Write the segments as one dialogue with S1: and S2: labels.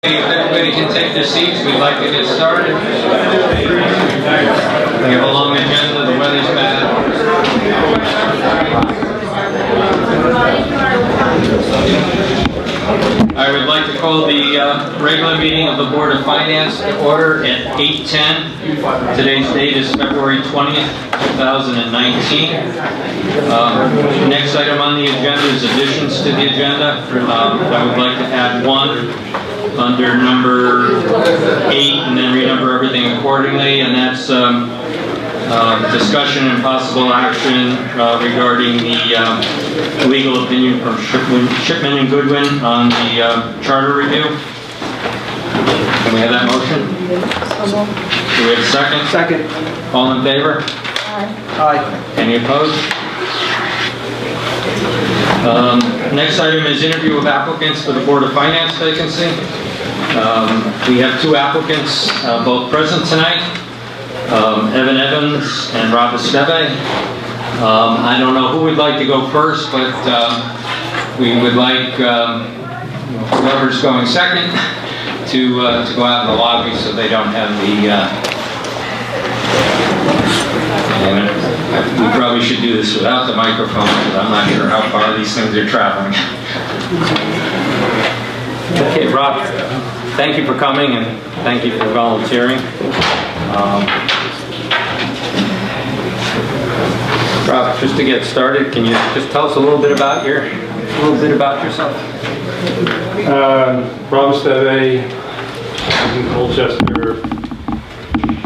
S1: If everybody can take their seats, we'd like to get started. We have a long agenda, the weather's bad. I would like to call the regular meeting of the Board of Finance to order at 8:10. Today's date is February 20th, 2019. Next item on the agenda is additions to the agenda. I would like to add one under number 8 and then renumber everything accordingly, and that's discussion and possible action regarding the legal opinion from Shipman and Goodwin on the charter review. Can we have that motion? Do we have a second?
S2: Second.
S1: All in favor?
S2: Aye.
S1: Any opposed? Next item is interview of applicants for the Board of Finance vacancy. We have two applicants, both present tonight, Evan Evans and Rob Esteve. I don't know who would like to go first, but we would like whoever's going second to go out in the lobby so they don't have the... we probably should do this without the microphone, because I'm not sure how far these things are traveling. Okay, Rob, thank you for coming and thank you for volunteering. Rob, just to get started, can you just tell us a little bit about yourself?
S3: Rob Esteve, in Colchester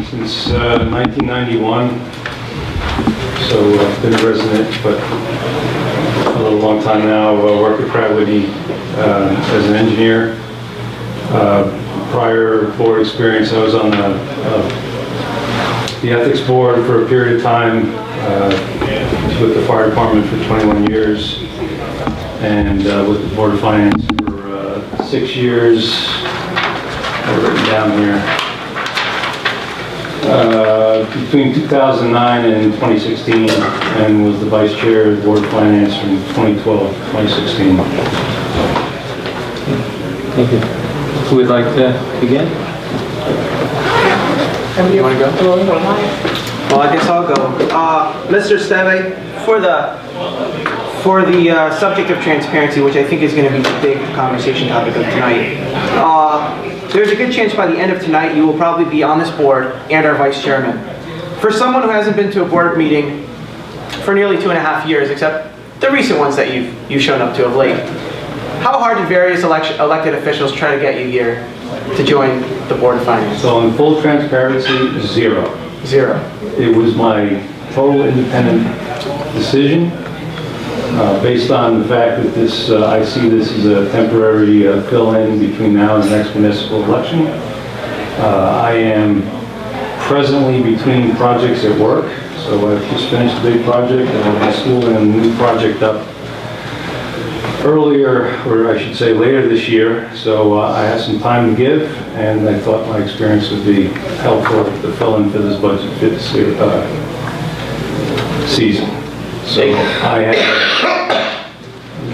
S3: since 1991. So I've been a resident, but a little long time now. I worked at Pratt Whitney as an engineer. Prior board experience, I was on the ethics board for a period of time, with the fire department for 21 years, and with the Board of Finance for 6 years. I've written down here. Between 2009 and 2016, and was the vice chair of the Board of Finance from 2012 to 2016.
S1: Thank you. Who would like to begin?
S2: You want to go? Well, I guess I'll go. Mr. Esteve, for the subject of transparency, which I think is going to be the big conversation topic of tonight, there's a good chance by the end of tonight you will probably be on this board and our vice chairman. For someone who hasn't been to a board meeting for nearly 2.5 years, except the recent ones that you've shown up to of late, how hard did various elected officials try to get you here to join the Board of Finance?
S3: So in full transparency, zero.
S2: Zero.
S3: It was my total independent decision, based on the fact that I see this as a temporary fill-in between now and the next municipal election. I am presently between projects at work, so I've just finished a big project and I've been schooling a new project up earlier, or I should say later this year, so I have some time to give, and I thought my experience would be helpful to fill in for this budget season. So I had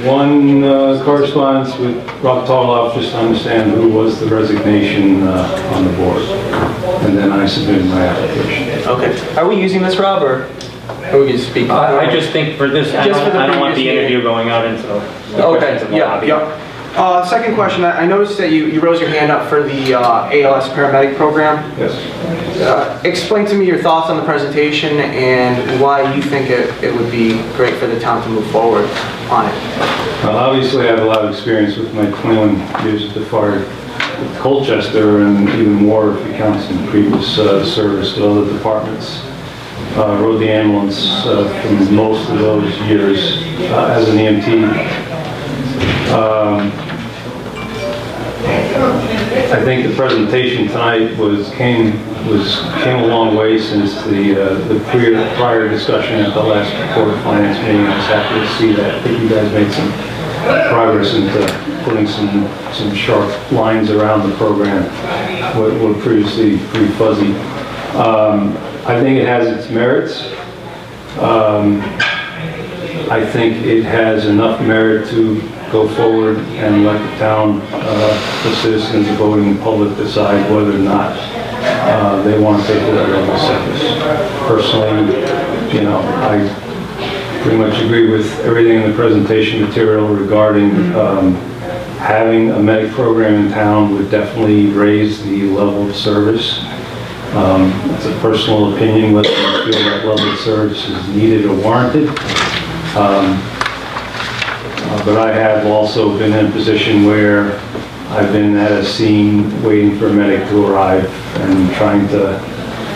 S3: one correspondence with Rob Tarloff just to understand who was the resignation on the board, and then I submitted my application.
S2: Okay. Are we using this, Rob, or are we going to speak?
S1: I just think for this, I don't want the interview going out into the questions of the lobby.
S2: Second question, I noticed that you rose your hand up for the ALS paramedic program.
S3: Yes.
S2: Explain to me your thoughts on the presentation and why you think it would be great for the town to move forward on it.
S3: Well, obviously I have a lot of experience with my 21 years at the fire at Colchester, and even more if you count some previous service with other departments. Rode the ambulance for most of those years as an EMT. I think the presentation tonight came a long way since the prior discussion at the last Board of Finance meeting. I was happy to see that. I think you guys made some progress into putting some sharp lines around the program, what were previously pretty fuzzy. I think it has its merits. I think it has enough merit to go forward and let the town, the citizens, the voting public decide whether or not they want to take that level of service. Personally, I pretty much agree with everything in the presentation material regarding having a medic program in town would definitely raise the level of service. It's a personal opinion whether you feel that level of service is needed or warranted. But I have also been in a position where I've been at a scene waiting for a medic to arrive and trying to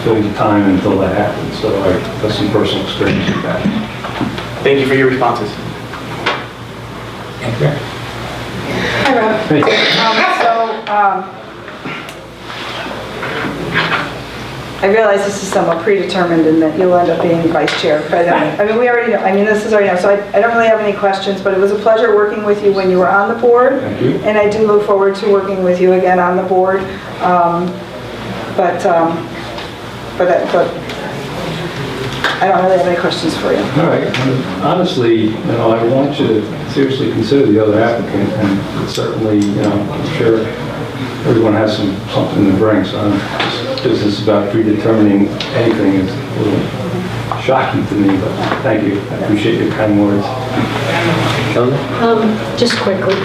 S3: fill the time until that happens. So I have some personal experience with that.
S2: Thank you for your responses.
S3: Okay.
S4: Hi, Rob.
S3: Hey.
S4: I realize this is somewhat predetermined and that you'll end up being vice chair, but I mean, we already know, this is already know, so I don't really have any questions, but it was a pleasure working with you when you were on the board.
S3: Thank you.
S4: And I do look forward to working with you again on the board. But I don't really have any questions for you.
S3: All right. Honestly, I want you to seriously consider the other applicant, and certainly, I'm sure everyone has something to bring. So this business about predetermining anything is a little shocking to me. But thank you. I appreciate your kind words.
S5: Just quickly.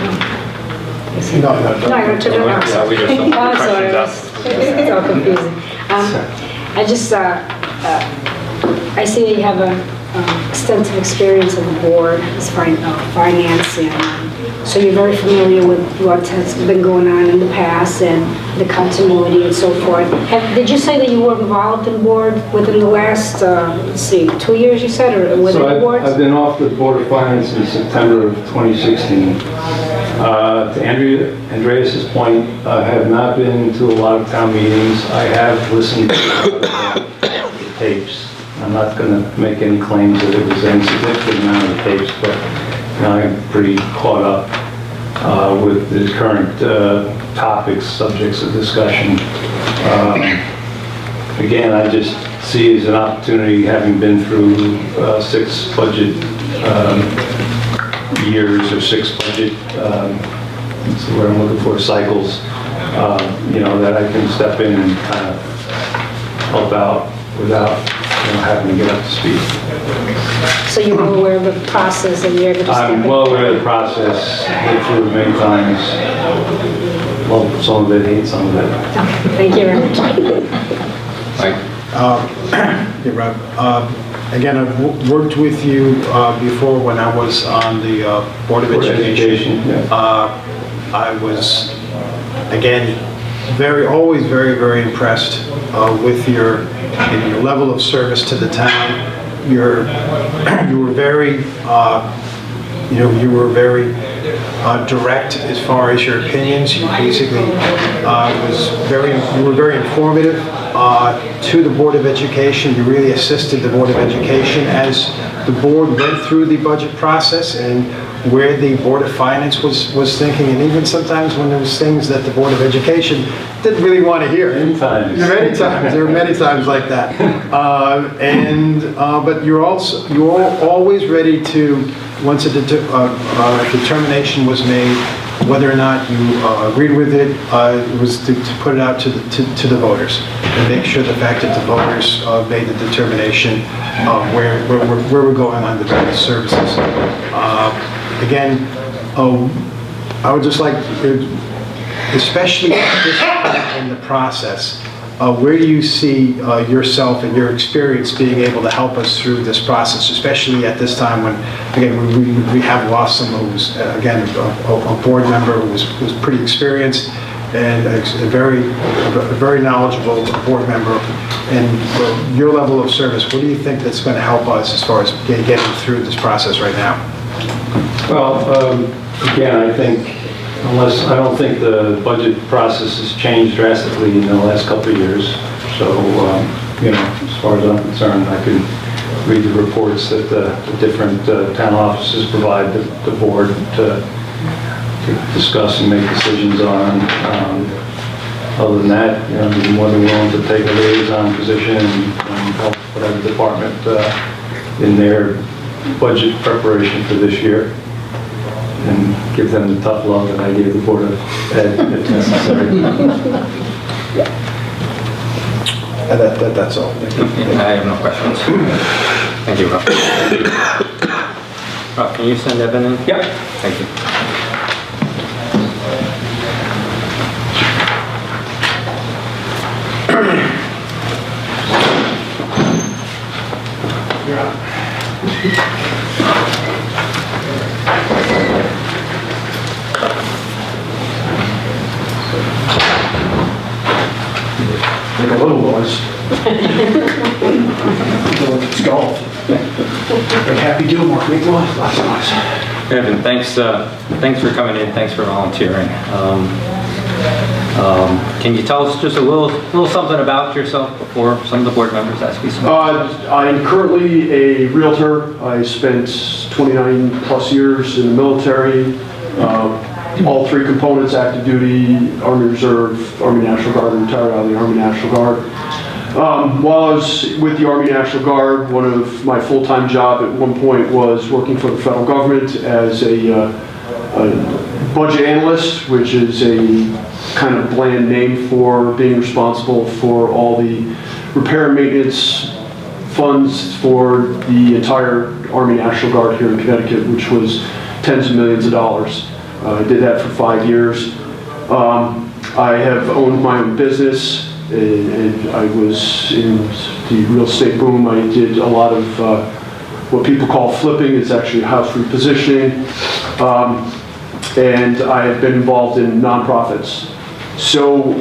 S6: No,
S5: I got to know.
S6: Yeah, we just have
S5: Oh, I'm sorry,
S6: questions
S5: it's all confusing. I just, I see that you have a extensive experience on the board as far as finance, and so you're very familiar with what has been going on in the past and the continuity and so forth. Did you say that you were involved in board within the last, let's see, 2 years you said, or within the board?
S3: I've been off the Board of Finance in September of 2016. To Andreas's point, I have not been to a lot of town meetings. I have listened to a lot of the tapes. I'm not going to make any claims that it was any significant amount of the tapes, but I'm pretty caught up with the current topics, subjects of discussion. Again, I just see it as an opportunity, having been through 6 budget years or 6 budget, that's the word I'm looking for, cycles, that I can step in and kind of help out without having to get up to speed.
S5: So you're well aware of the process and you're able to step in?
S3: I'm well aware of the process, lived through it many times. Love some of it, hate some of it.
S5: Okay, thank you very much.
S6: Hey, Rob. Again, I've worked with you before when I was on the Board of Education.
S3: Yeah.
S6: I was, again, always very, very impressed with your level of service to the town. You were very, you were very direct as far as your opinions. You basically you were very informative to the Board of Education. You really assisted the Board of Education as the board went through the budget process and where the Board of Finance was thinking, and even sometimes when there was things that the Board of Education didn't really want to hear.
S3: Many times.
S6: There were many times like that. But you're always ready to, once a determination was made, whether or not you agreed with it, was to put it out to the voters and make sure the fact that the voters made the determination of where we're going on the various services. Again, I would just like, especially at this point in the process, where do you see yourself and your experience being able to help us through this process, especially at this time when, again, we have lost someone who was, again, a board member who was pretty experienced and a very knowledgeable board member. And your level of service, what do you think that's going to help us as far as getting through this process right now?
S3: Well, again, I don't think the budget process has changed drastically in the last couple of years. So, as far as I'm concerned, I can read the reports that the different town offices provide the board to discuss and make decisions on. Other than that, I'm more than willing to take a liaison position and help whatever department in their budget preparation for this year. and give them the tough love that I gave the Board of Ed if necessary.
S6: And that's all. Thank you.
S1: I have no questions. Thank you, Rob. Rob, can you send Evan in? Yep. Thank you.
S6: Make a little noise. Let's go. Like Happy Gilmore, make noise, lots of noise.
S1: Evan, thanks for coming in. Thanks for volunteering. Can you tell us just a little something about yourself before some of the board members ask you some?
S7: I'm currently a realtor. I spent 29 plus years in the military. All three components, active duty, Army Reserve, Army National Guard, and retired out of the Army National Guard. While I was with the Army National Guard, one of my full-time job at one point was working for the federal government as a budget analyst, which is a kind of bland name for being responsible for all the repair and maintenance funds for the entire Army National Guard here in Connecticut, which was tens of millions of dollars. I did that for 5 years. I have owned my own business, and I was in the real estate boom. I did a lot of what people call flipping. It's actually house repositioning. And I have been involved in nonprofits. So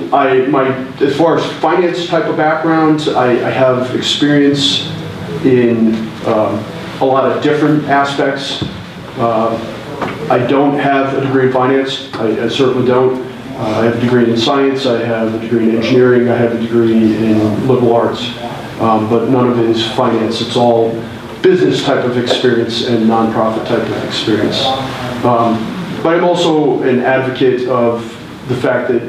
S7: as far as finance type of background, I have experience in a lot of different aspects. I don't have a degree in finance. I certainly don't. I have a degree in science. I have a degree in engineering. I have a degree in liberal arts. But none of it is finance. It's all business type of experience and nonprofit type of experience. But I'm also an advocate of the fact that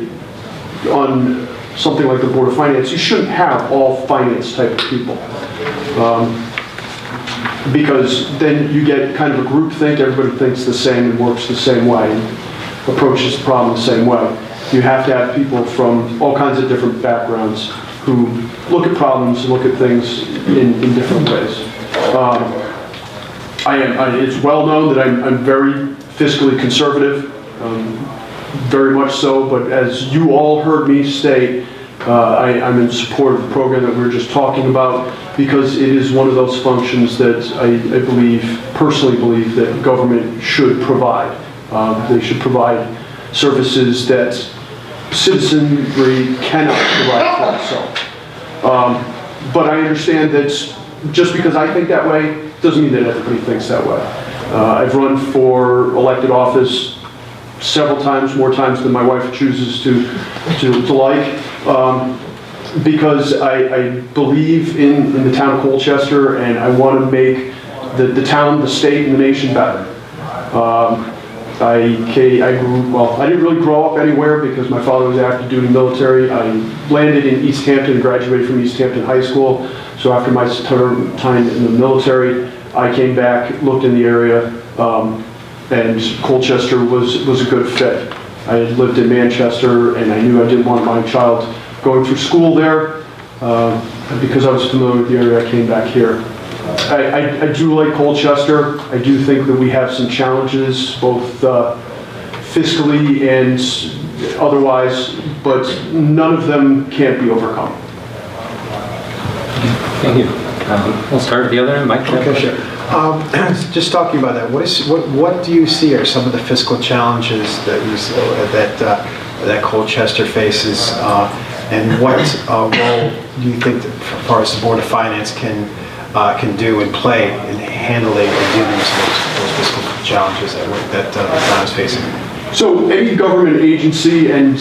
S7: on something like the Board of Finance, you shouldn't have all finance type of people. Because then you get kind of a group think, everybody thinks the same and works the same way, and approaches the problem the same way. You have to have people from all kinds of different backgrounds who look at problems and look at things in different ways. It's well known that I'm very fiscally conservative, very much so, but as you all heard me state, I'm in support of the program that we were just talking about, because it is one of those functions that I personally believe that government should provide. They should provide services that citizenry cannot provide for itself. But I understand that just because I think that way, doesn't mean that everybody thinks that way. I've run for elected office several times, more times than my wife chooses to like. Because I believe in the town of Colchester, and I want to make the town, the state, and the nation better. I didn't really grow up anywhere because my father was active duty military. I landed in East Hampton and graduated from East Hampton High School. So after my time in the military, I came back, looked in the area, and Colchester was a good fit. I had lived in Manchester, and I knew I didn't want my child going through school there. Because I was familiar with the area, I came back here. I do like Colchester. I do think that we have some challenges, both fiscally and otherwise, but none of them can't be overcome.
S1: Thank you. We'll start at the other end. Mike?
S6: Okay, sure. Just talking about that, what do you see are some of the fiscal challenges that Colchester faces, and what role do you think that, as far as the Board of Finance can do and play in handling and dealing with those fiscal challenges that the town is facing?
S7: So any government agency, and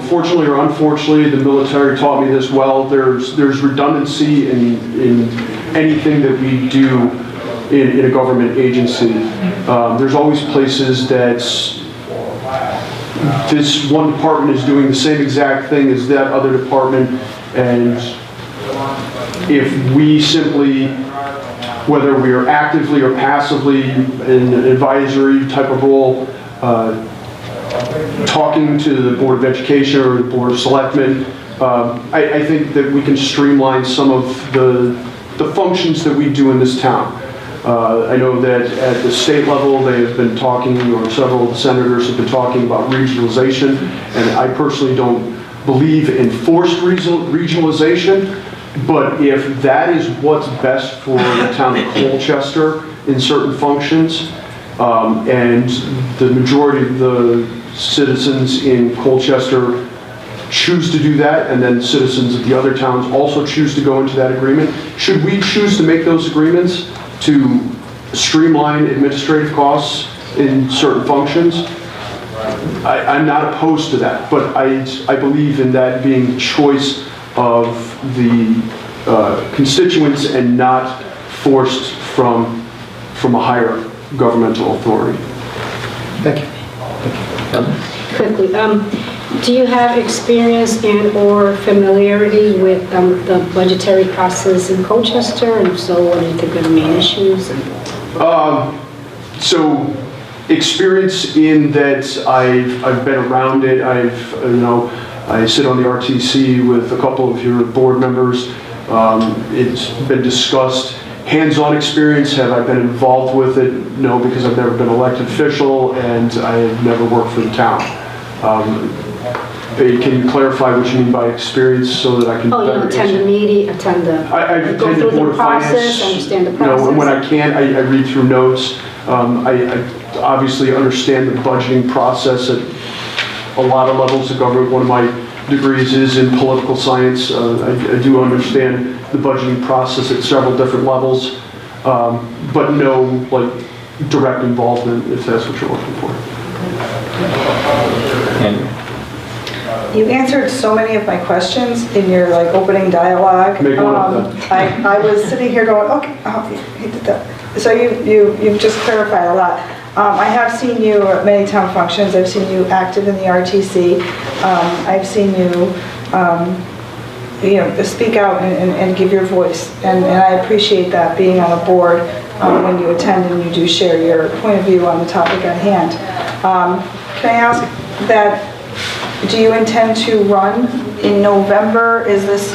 S7: fortunately or unfortunately, the military taught me this well, there's redundancy in anything that we do in a government agency. There's always places that this one department is doing the same exact thing as that other department, and if we simply whether we are actively or passively in an advisory type of role, talking to the Board of Education or the Board of Selectmen. I think that we can streamline some of the functions that we do in this town. I know that at the state level, they have been talking, or several of the senators have been talking about regionalization, and I personally don't believe in forced regionalization, but if that is what's best for the town of Colchester in certain functions, and the majority of the citizens in Colchester choose to do that, and then citizens of the other towns also choose to go into that agreement, should we choose to make those agreements to streamline administrative costs in certain functions? I'm not opposed to that, but I believe in that being choice of the constituents and not forced from a higher governmental authority.
S6: Thank you.
S5: Quickly, do you have experience and or familiarity with the budgetary process in Colchester? And if so, what do you think are the main issues?
S7: So experience in that I've been around it. I sit on the RTC with a couple of your board members. It's been discussed. Hands-on experience, have I been involved with it? No, because I've never been elected official and I have never worked for the town. Can you clarify what you mean by experience so that I can better answer?
S5: Attend the meeting,
S7: I've
S5: go
S7: attended
S5: through
S7: Board
S5: the
S7: of
S5: process,
S7: Finance.
S5: understand the
S7: You know,
S5: process?
S7: when I can, I read through notes. I obviously understand the budgeting process at a lot of levels of government. One of my degrees is in political science. I do understand the budgeting process at several different levels, but no direct involvement, if that's what you're looking for.
S4: You answered so many of my questions in your opening dialogue.
S7: Make one of them.
S4: I was sitting here going, okay, he did that. So you've just clarified a lot. I have seen you at many town functions. I've seen you active in the RTC. I've seen you, speak out and give your voice, and I appreciate that, being on a board when you attend and you do share your point of view on the topic at hand. Can I ask that? Do you intend to run in November? Is this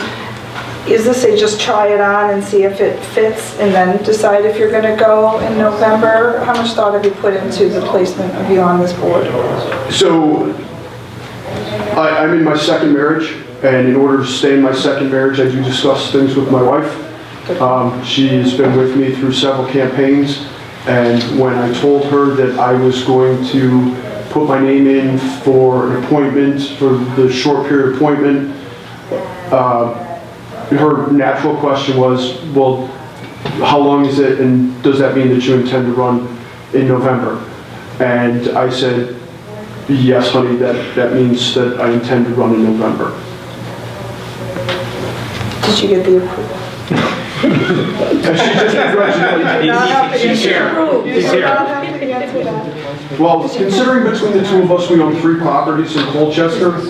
S4: a just try it on and see if it fits and then decide if you're going to go in November? How much thought have you put into the placement of you on this board?
S7: So I'm in my second marriage, and in order to stay in my second marriage, I do discuss things with my wife. She's been with me through several campaigns, and when I told her that I was going to put my name in for an appointment, for the short period appointment, her natural question was, well, how long is it, and does that mean that you intend to run in November? And I said, yes, honey, that means that I intend to run in November.
S4: Did you get the approval?
S1: She's here. She's here.
S7: Well, considering between the two of us, we own 3 properties in Colchester.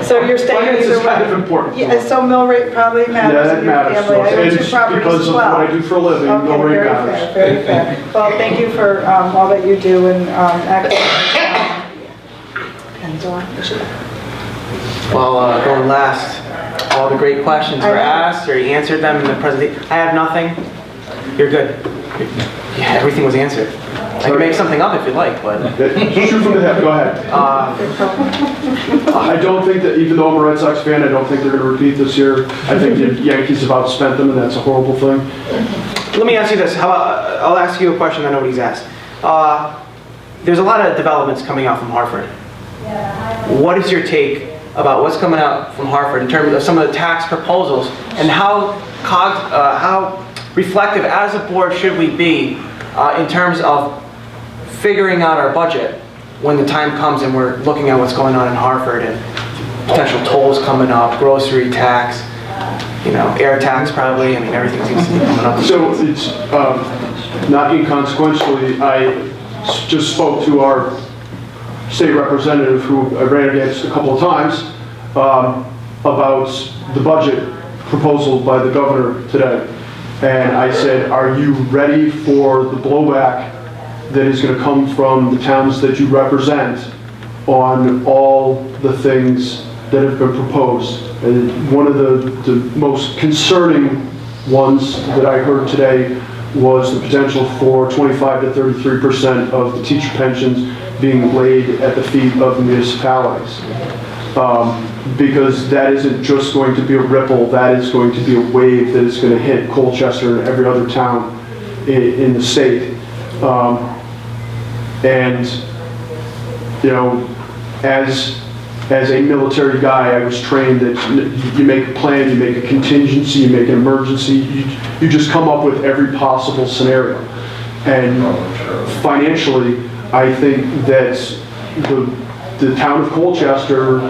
S4: So you're staying
S7: Finance
S4: either
S7: is kind of
S4: way.
S7: important.
S4: Yeah, so mill rate probably
S7: Yeah,
S4: matters
S7: that
S4: in your
S7: matters.
S4: family. I own 2
S7: And
S4: properties
S7: because
S4: as
S7: of
S4: well.
S7: what I do for a living,
S4: Okay,
S7: mill rate
S4: very
S7: matters.
S4: fair, very fair. Well, thank you for all that you do and acting.
S2: Well, going last, all the great questions were asked, or you answered them in the presentation. I have nothing. You're good. Yeah, everything was answered. I can make something up if you'd like, but...
S7: Shoot from the hip, go ahead. I don't think that, even though I'm a Red Sox fan, I don't think they're going to repeat this year. I think the Yankees have outspent them, and that's a horrible thing.
S2: Let me ask you this. How about, I'll ask you a question that nobody's asked. There's a lot of developments coming out from Hartford. What is your take about what's coming out from Hartford in terms of some of the tax proposals, and how reflective as a board should we be in terms of figuring out our budget when the time comes and we're looking at what's going on in Hartford and potential tolls coming up, grocery tax, air tax probably. I mean, everything seems to be coming up.
S7: So it's not inconsequentially, I just spoke to our state representative, who I ran against a couple of times, about the budget proposal by the governor today. And I said, are you ready for the blowback that is going to come from the towns that you represent on all the things that have been proposed? And one of the most concerning ones that I heard today was the potential for 25 to 33% of the teacher pensions being laid at the feet of municipalities. Because that isn't just going to be a ripple, that is going to be a wave that is going to hit Colchester and every other town in the state. And, you know, as a military guy, I was trained that you make a plan, you make a contingency, you make an emergency, you just come up with every possible scenario. And financially, I think that the town of Colchester,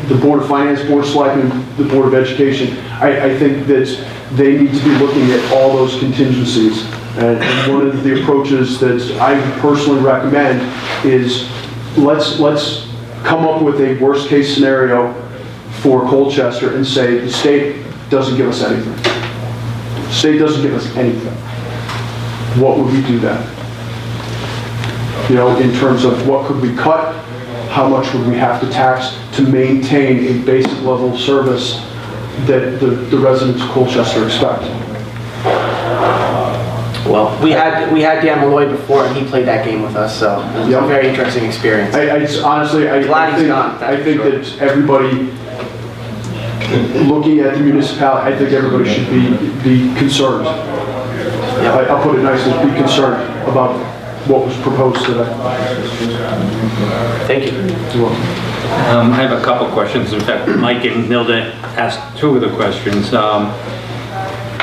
S7: the Board of Finance, Board of Selectmen, the Board of Education, I think that they need to be looking at all those contingencies. And one of the approaches that I personally recommend is let's come up with a worst case scenario for Colchester and say the state doesn't give us anything. The state doesn't give us anything. What would we do then? You know, in terms of what could we cut? How much would we have to tax to maintain a basic level of service that the residents of Colchester expect?
S2: Well, we had Dan Malloy before, and he played that game with us, so it was a very interesting experience.
S7: Honestly, I think that everybody looking at the municipality, I think everybody should be concerned. I'll put it nicely, be concerned about what was proposed today.
S2: Thank you.
S7: You're welcome.
S1: I have a couple questions. In fact, Mike and Nilda asked two of the questions.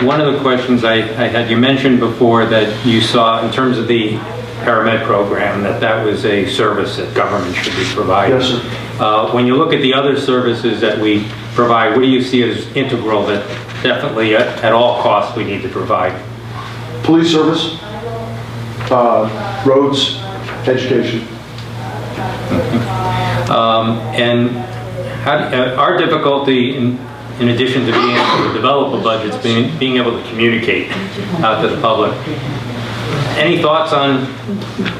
S1: One of the questions I had, you mentioned before that you saw, in terms of the paramed program, that was a service that government should be providing.
S7: Yes, sir.
S1: When you look at the other services that we provide, what do you see as integral that definitely at all costs we need to provide?
S7: Police service, roads, education.
S1: And our difficulty, in addition to being able to develop a budget, is being able to communicate out to the public. Any thoughts on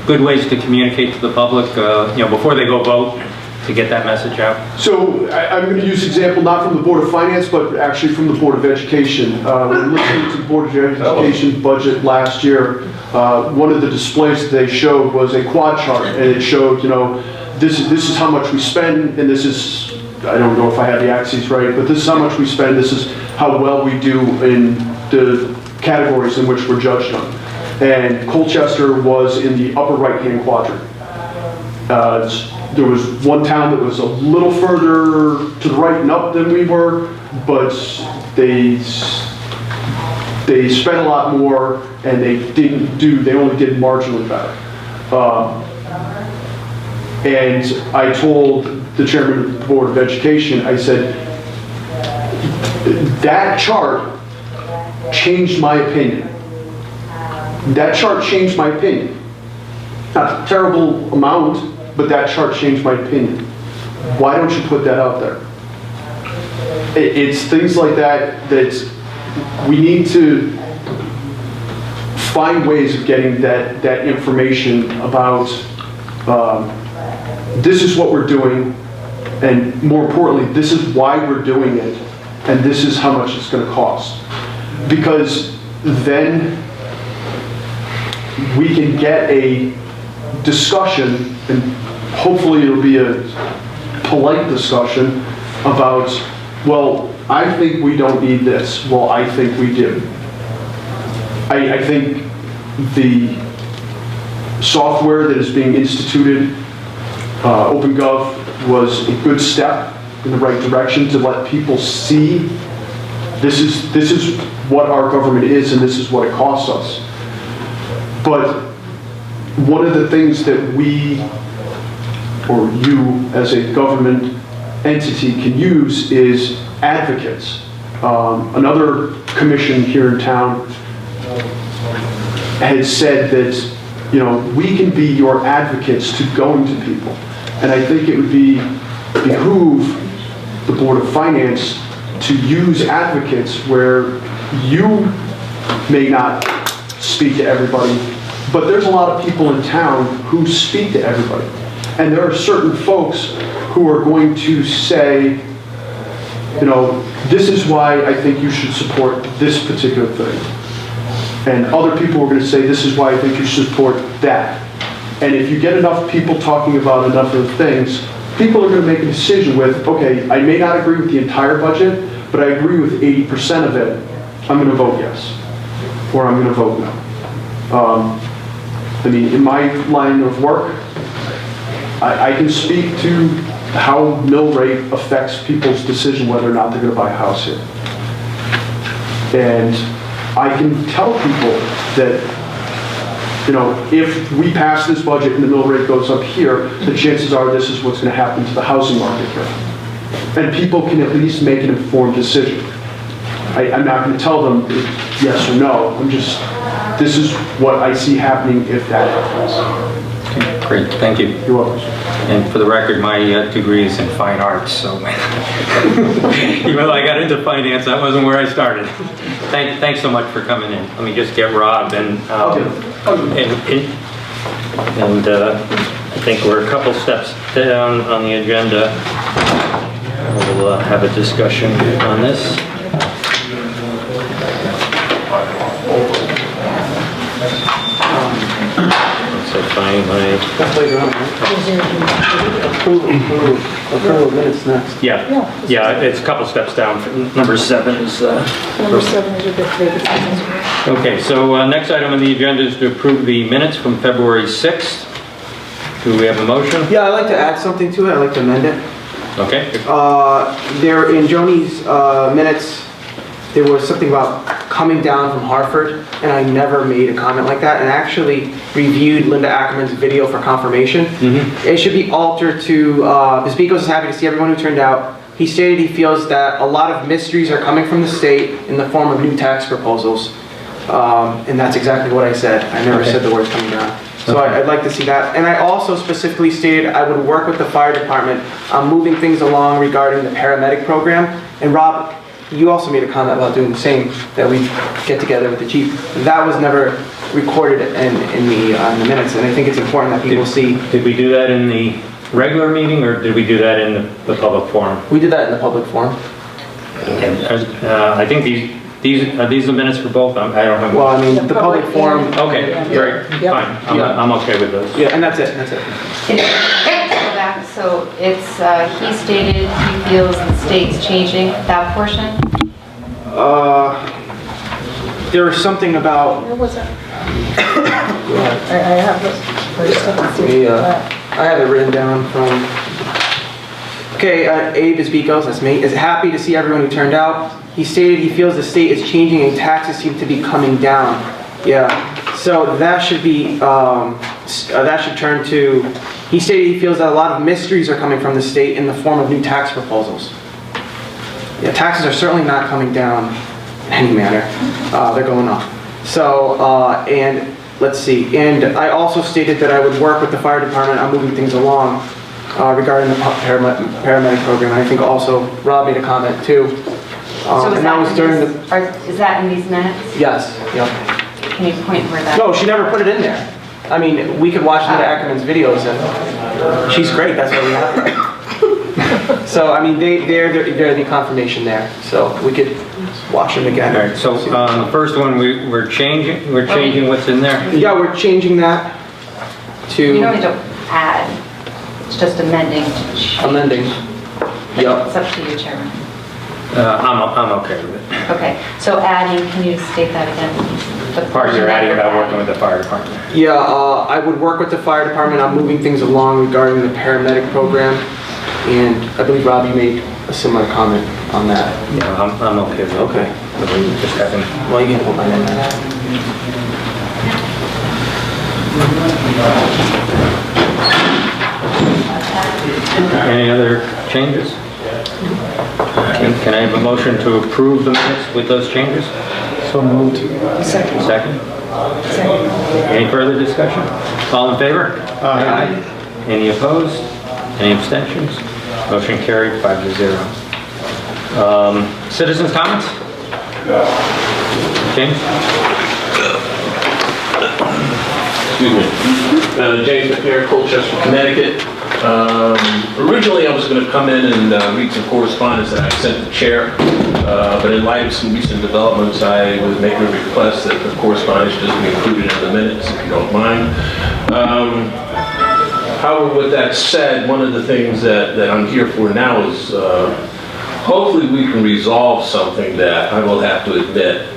S1: good ways to communicate to the public, before they go vote, to get that message out?
S7: So I'm going to use an example not from the Board of Finance, but actually from the Board of Education. When listening to the Board of Education budget last year, one of the displays that they showed was a quad chart, and it showed, this is how much we spend, and this is, I don't know if I have the axes right, but this is how much we spend, this is how well we do in the categories in which we're judged on. And Colchester was in the upper right-hand quadrant. There was one town that was a little further to the right and up than we were, but they spent a lot more, and they only did marginally better. And I told the chairman of the Board of Education, I said, that chart changed my opinion. That chart changed my opinion. Not a terrible amount, but that chart changed my opinion. Why don't you put that out there? It's things like that we need to find ways of getting that information about this is what we're doing, and more importantly, this is why we're doing it, and this is how much it's going to cost. Because then we can get a discussion, and hopefully it'll be a polite discussion about, well, I think we don't need this. Well, I think we do. I think the software that is being instituted, OpenGov, was a good step in the right direction to let people see this is what our government is and this is what it costs us. But one of the things that we, or you as a government entity, can use is advocates. Another commission here in town has said that we can be your advocates to going to people. And I think it would behoove the Board of Finance to use advocates where you may not speak to everybody, but there's a lot of people in town who speak to everybody. And there are certain folks who are going to say, you know, this is why I think you should support this particular thing. And other people are going to say, this is why I think you should support that. And if you get enough people talking about enough of the things, people are going to make a decision with, okay, I may not agree with the entire budget, but I agree with 80% of it. I'm going to vote yes, or I'm going to vote no. I mean, in my line of work, I can speak to how mill rate affects people's decision whether or not they're going to buy a house here. And I can tell people that, you know, if we pass this budget and the mill rate goes up here, the chances are this is what's going to happen to the housing market here. And people can at least make an informed decision. I'm not going to tell them yes or no. I'm just, this is what I see happening if that happens.
S1: Okay, great, thank you.
S7: You're welcome.
S1: And for the record, my degree is in fine arts, so even though I got into finance, that wasn't where I started. Thanks so much for coming in. Let me just get Rob and I think we're a couple steps down on the agenda. We'll have a discussion on this. So find my...
S2: That's later on, right? Approval of minutes next.
S1: Yeah, it's a couple steps down. Number 7 is...
S4: Number 7 is your vacancies.
S1: Okay, so next item on the agenda is to approve the minutes from February 6th. Do we have a motion?
S2: Yeah, I'd like to add something to it. I'd like to amend it.
S1: Okay.
S2: There, in Joni's minutes, there was something about coming down from Hartford, and I never made a comment like that, and actually reviewed Linda Ackerman's video for confirmation. It should be altered to, Ms. Bicos is happy to see everyone who turned out. He stated he feels that a lot of mysteries are coming from the state in the form of new tax proposals. And that's exactly what I said. I never said the words coming down. So I'd like to see that. And I also specifically stated I would work with the fire department on moving things along regarding the paramedic program. And Rob, you also made a comment about doing the same, that we get together with the chief. That was never recorded in the minutes, and I think it's important that people see.
S1: Did we do that in the regular meeting, or did we do that in the public forum?
S2: We did that in the public forum.
S1: I think are these the minutes for both? I don't have...
S2: Well, I mean, the public forum.
S1: Okay, great, fine. I'm okay with those.
S2: Yeah, and that's it, that's it.
S8: Go back, so it's, he stated he feels the state's changing that portion?
S2: There was something about,
S4: Where was it? I have this.
S2: I have it written down from, okay, Abe is Bicos, that's me, is happy to see everyone who turned out. He stated he feels the state is changing and taxes seem to be coming down. Yeah, so that should be, that should turn to, he stated he feels that a lot of mysteries are coming from the state in the form of new tax proposals. Yeah, taxes are certainly not coming down in any manner. They're going up. So, and let's see, and I also stated that I would work with the fire department on moving things along regarding the paramedic program. And I think also Rob made a comment too.
S8: So is
S2: and that was during the...
S8: Is that in these minutes?
S2: Yes, yep.
S8: Can you point where that?
S2: No, she never put it in there. I mean, we could watch Linda Ackerman's videos and she's great, that's why we have her. So, I mean, they're the confirmation there, so we could watch them again.
S1: All right, so the first one, we're changing what's in there?
S2: Yeah, we're changing that to...
S8: You don't need to add, it's just amending to change.
S2: Amending. Yep.
S8: It's up to you, Chairman.
S1: I'm okay with it.
S8: Okay, so adding, can you state that again? The
S1: Part you're
S8: portion that
S1: adding
S8: you're
S1: about working with the fire department.
S2: Yeah, I would work with the fire department on moving things along regarding the paramedic program. And I believe, Rob, you made a similar comment on that.
S1: Yeah, I'm okay with it.
S2: Okay.
S1: Just having...
S2: Well, you can hold my name.
S1: Any other changes? Can I have a motion to approve the minutes with those changes?
S6: So moved.
S1: Second? Second. Any further discussion? All in favor?
S6: Aye.
S1: Any opposed? Any abstentions? Motion carried 5-0. Citizens' comments? James?
S9: Excuse me. James McNair, Colchester, Connecticut. Originally, I was going to come in and read some correspondence that I sent the chair, but in light of some recent developments, I was making a request that the correspondence just be included in the minutes, if you don't mind. However, with that said, one of the things that I'm here for now is hopefully we can resolve something that I will have to admit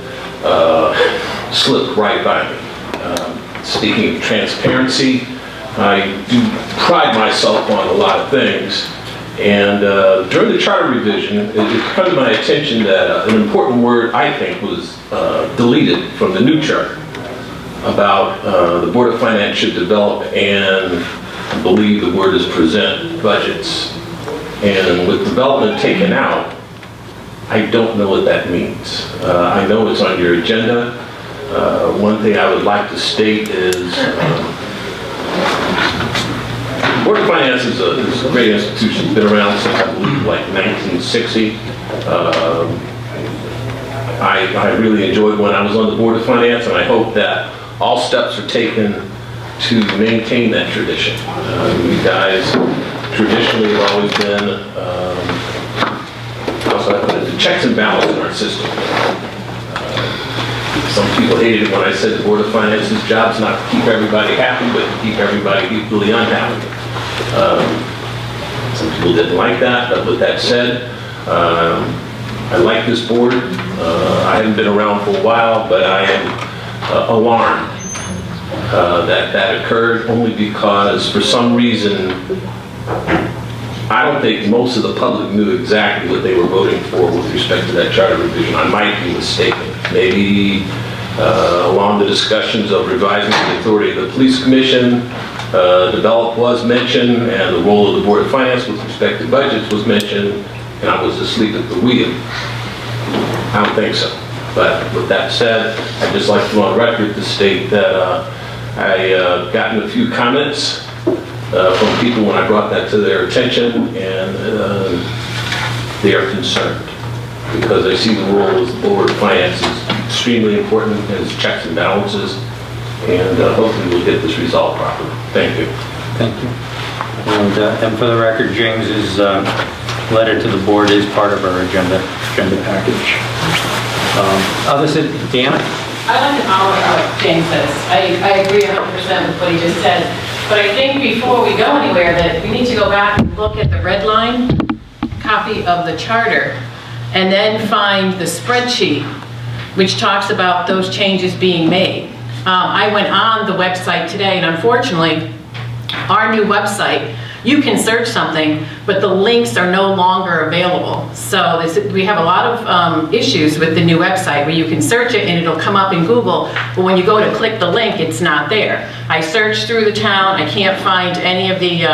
S9: slipped right by me. Speaking of transparency, I do pride myself on a lot of things, and during the charter revision, it come to my attention that an important word, I think, was deleted from the new charter about the Board of Finance should develop and I believe the word is present budgets. And with development taken out, I don't know what that means. I know it's on your agenda. One thing I would like to state is Board of Finance is a great institution. It's been around since, I believe, like 1960. I really enjoyed when I was on the Board of Finance, and I hope that all steps are taken to maintain that tradition. You guys traditionally have always been the checks and balances in our system. Some people hated it when I said the Board of Finance's job's not to keep everybody happy, but to keep everybody equally unhappy. Some people didn't like that, but with that said, I like this board. I haven't been around for a while, but I am alarmed that occurred only because for some reason I don't think most of the public knew exactly what they were voting for with respect to that charter revision. I might be mistaken. Maybe along the discussions of revising the authority of the police commission, develop was mentioned, and the role of the Board of Finance with respect to budgets was mentioned, and I was asleep at the wheel. I don't think so. But with that said, I'd just like to go on record to state that I gotten a few comments from people when I brought that to their attention, and they are concerned because they see the role as the Board of Finance is extremely important as checks and balances, and hopefully we'll get this resolved properly. Thank you.
S1: Thank you. And for the record, James's letter to the board is part of our agenda package. Deanna?
S10: I like to honor what James says. I agree 100% with what he just said. But I think before we go anywhere that we need to go back and look at the red line copy of the charter and then find the spreadsheet which talks about those changes being made. I went on the website today, and unfortunately, our new website, you can search something, but the links are no longer available. So we have a lot of issues with the new website where you can search it and it'll come up in Google, but when you go to click the link, it's not there. I searched through the town, I can't find any of the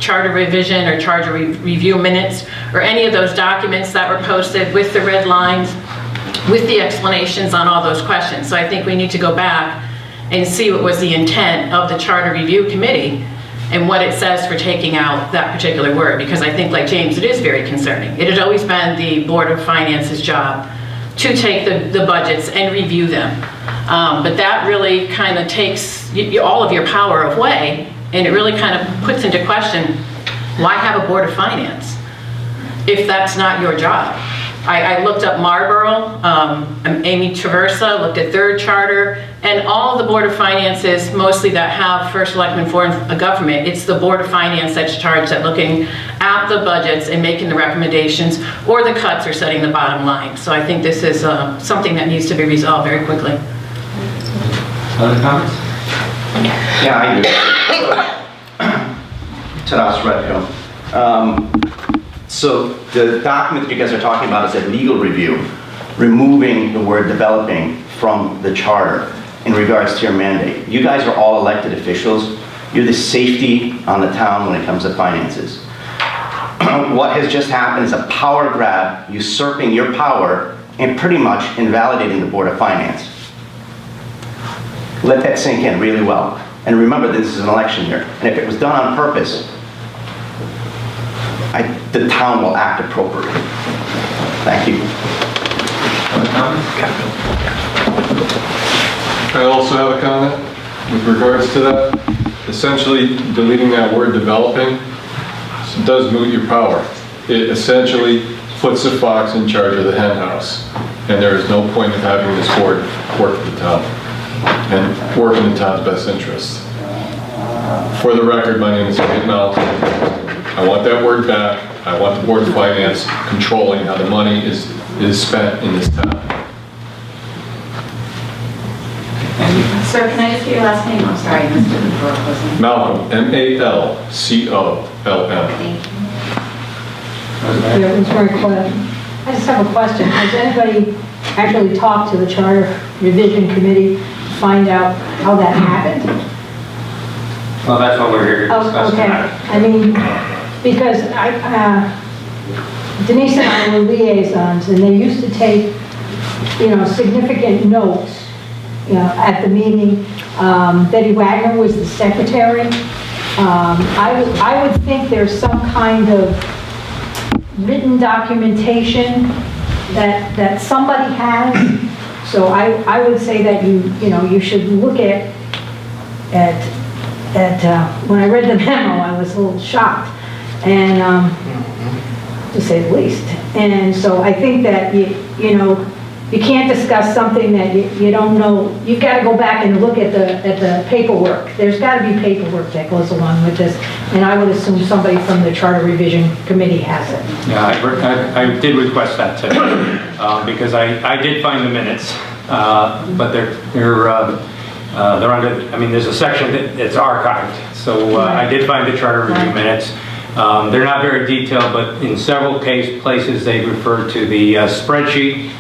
S10: charter revision or charter review minutes or any of those documents that were posted with the red lines, with the explanations on all those questions. So I think we need to go back and see what was the intent of the Charter Review Committee and what it says for taking out that particular word, because I think, like James, it is very concerning. It had always been the Board of Finance's job to take the budgets and review them. But that really kind of takes all of your power away, and it really kind of puts into question, why have a Board of Finance if that's not your job? I looked up Marlborough, Amy Traversa, looked at their charter, and all the Board of Finances, mostly that have first selectman form of government, it's the Board of Finance that's charged at looking at the budgets and making the recommendations, or the cuts, or setting the bottom line. So I think this is something that needs to be resolved very quickly.
S1: Other comments?
S11: Yeah, I do. Tadas Redhill. So the document that you guys are talking about is a legal review, removing the word developing from the charter in regards to your mandate. You guys are all elected officials. You're the safety on the town when it comes to finances. What has just happened is a power grab, usurping your power and pretty much invalidating the Board of Finance. Let that sink in really well. And remember, this is an election year. And if it was done on purpose, the town will act appropriately. Thank you.
S1: Other comments?
S12: also have a comment with regards to that. Essentially, deleting that word developing does moot your power. It essentially puts the fox in charge of the hen house, and there is no point in having this board work for the town and work in the town's best interest. For the record, my name is Kent Mel. I want that word back. I want the Board of Finance controlling how the money is spent in this town.
S8: Sir, can I just get your last name? I'm sorry, I missed it before it wasn't.
S12: Malcolm, M-A-L-C-O-L-M.
S8: Thank you.
S13: Yeah, it was very clear. I just have a question. Has anybody actually talked to the Charter Revision Committee to find out how that happened?
S1: Well, that's what we're here to discuss
S13: Okay.
S1: tonight.
S13: I mean, because Denise and I were liaisons, and they used to take, significant notes, at the meeting. Betty Wagner was the secretary. I would think there's some kind of written documentation that somebody has. So I would say that you should look at when I read the memo, I was a little shocked, and to say the least. And so I think that you can't discuss something that you don't know. You've got to go back and look at the paperwork. There's got to be paperwork that goes along with this, and I would assume somebody from the Charter Revision Committee has it.
S1: Yeah, I did request that today, because I did find the minutes, but they're under, there's a section that's archived, so I did find the Charter Review minutes. They're not very detailed, but in several places they refer to the spreadsheet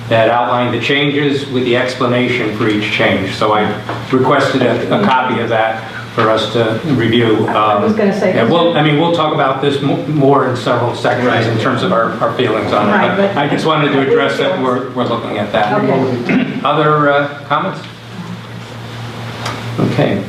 S1: that outlined the changes with the explanation for each change. So I requested a copy of that for us to review.
S13: I was going to say.
S1: Yeah, we'll talk about this more in several seconds in terms of our feelings on it.
S13: Right,
S1: but I just wanted to address that we're looking at that.
S13: Okay.
S1: Other comments? Okay.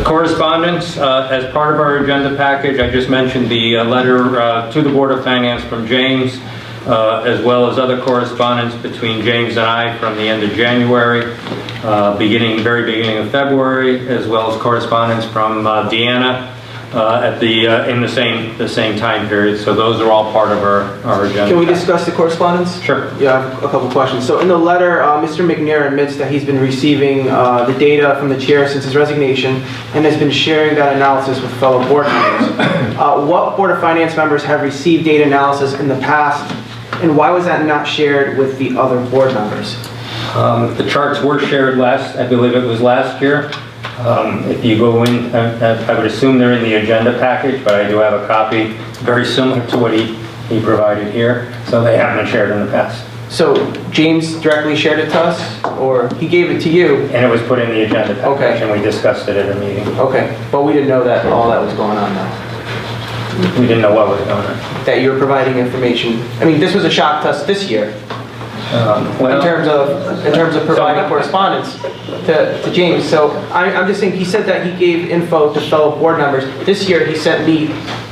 S1: Correspondence, as part of our agenda package, I just mentioned the letter to the Board of Finance from James, as well as other correspondence between James and I from the end of January, very beginning of February, as well as correspondence from Deanna in the same time period. So those are all part of our agenda.
S2: Can we discuss the correspondence?
S1: Sure.
S2: Yeah, I have a couple questions. So in the letter, Mr. McNair admits that he's been receiving the data from the chair since his resignation and has been sharing that analysis with fellow board members. What Board of Finance members have received data analysis in the past, and why was that not shared with the other board members?
S1: The charts were shared I believe it was last year. If you go in, I would assume they're in the agenda package, but I do have a copy very similar to what he provided here, so they haven't been shared in the past.
S2: So James directly shared it to us, or he gave it to you?
S1: And it was put in the agenda package,
S2: Okay.
S1: and we discussed it at a meeting.
S2: Okay, but we didn't know that all that was going on now.
S1: We didn't know what was going on.
S2: That you're providing information. This was a shock to us this year. In terms of providing correspondence to James. So I'm just saying, he said that he gave info to fellow board members. This year he sent me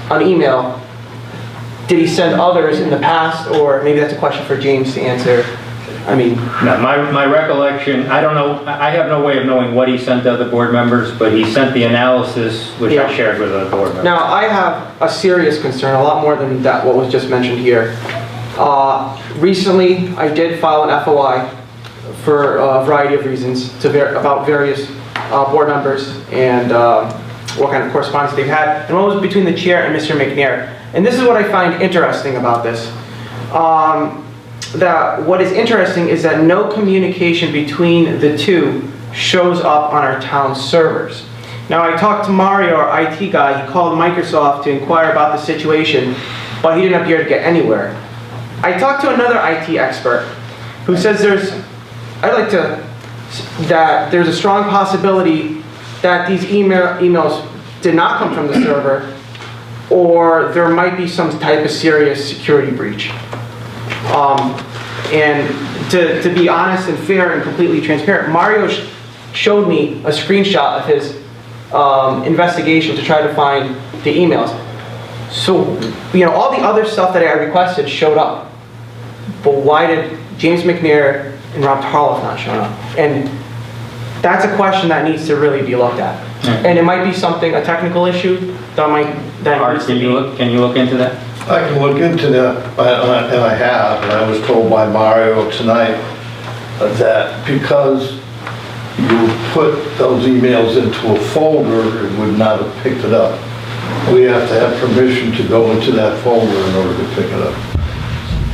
S2: an email. Did he send others in the past, or maybe that's a question for James to answer?
S1: No, my recollection, I don't know, I have no way of knowing what he sent to other board members, but he sent the analysis, which I shared with other board members.
S2: Now, I have a serious concern, a lot more than that, what was just mentioned here. Recently, I did file an FOI for a variety of reasons about various board members and what kind of correspondence they've had. And one was between the chair and Mr. McNair. And this is what I find interesting about this. What is interesting is that no communication between the two shows up on our town servers. Now, I talked to Mario, our IT guy. He called Microsoft to inquire about the situation, but he didn't appear to get anywhere. I talked to another IT expert who says there's a strong possibility that these emails did not come from the server, or there might be some type of serious security breach. And to be honest and fair and completely transparent, Mario showed me a screenshot of his investigation to try to find the emails. So, all the other stuff that I requested showed up. But why did James McNair and Rob Harloff not showing up? And that's a question that needs to really be looked at. And it might be something, a technical issue that
S1: Art,
S2: needs to
S1: can you look into that?
S14: I can look into that, and I have, and I was told by Mario tonight that because you put those emails into a folder, it would not have picked it up. We have to have permission to go into that folder in order to pick it up.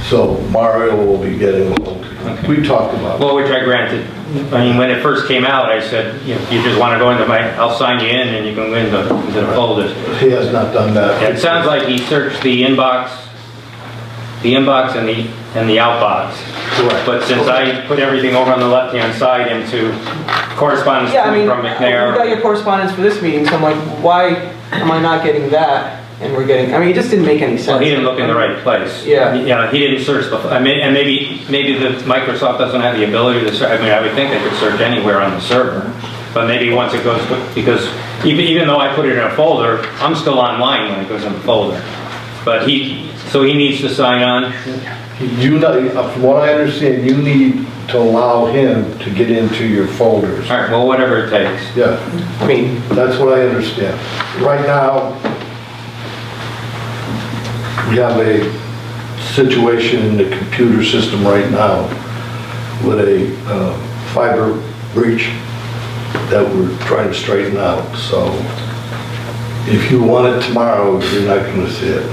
S14: So Mario will be getting a hold of it.
S1: Okay.
S14: We talked about it.
S1: Well, which I granted. I mean, when it first came out, I said, you know, you just want to go into I'll sign you in and you can go into the folders.
S14: He has not done that.
S1: It sounds like he searched the inbox and the outbox.
S14: Correct.
S1: But since I put everything over on the left-hand side into correspondence
S2: Yeah, I mean,
S1: from
S2: we
S1: McNair.
S2: got your correspondence for this meeting, so I'm like, why am I not getting that? And we're getting, I mean, it just didn't make any sense.
S1: Well, he didn't look in the right place.
S2: Yeah.
S1: Yeah, he didn't search and maybe the Microsoft doesn't have the ability to search. I mean, I would think they could search anywhere on the server. But maybe once it goes, because even though I put it in a folder, I'm still online when it goes in the folder. But so he needs to sign on.
S14: You know, from what I understand, you need to allow him to get into your folders.
S1: All right, well, whatever it takes.
S14: Yeah.
S2: I mean,
S14: That's what I understand. Right now, we have a situation in the computer system right now with a fiber breach that we're trying to straighten out. So if you want it tomorrow, you're not going to see it.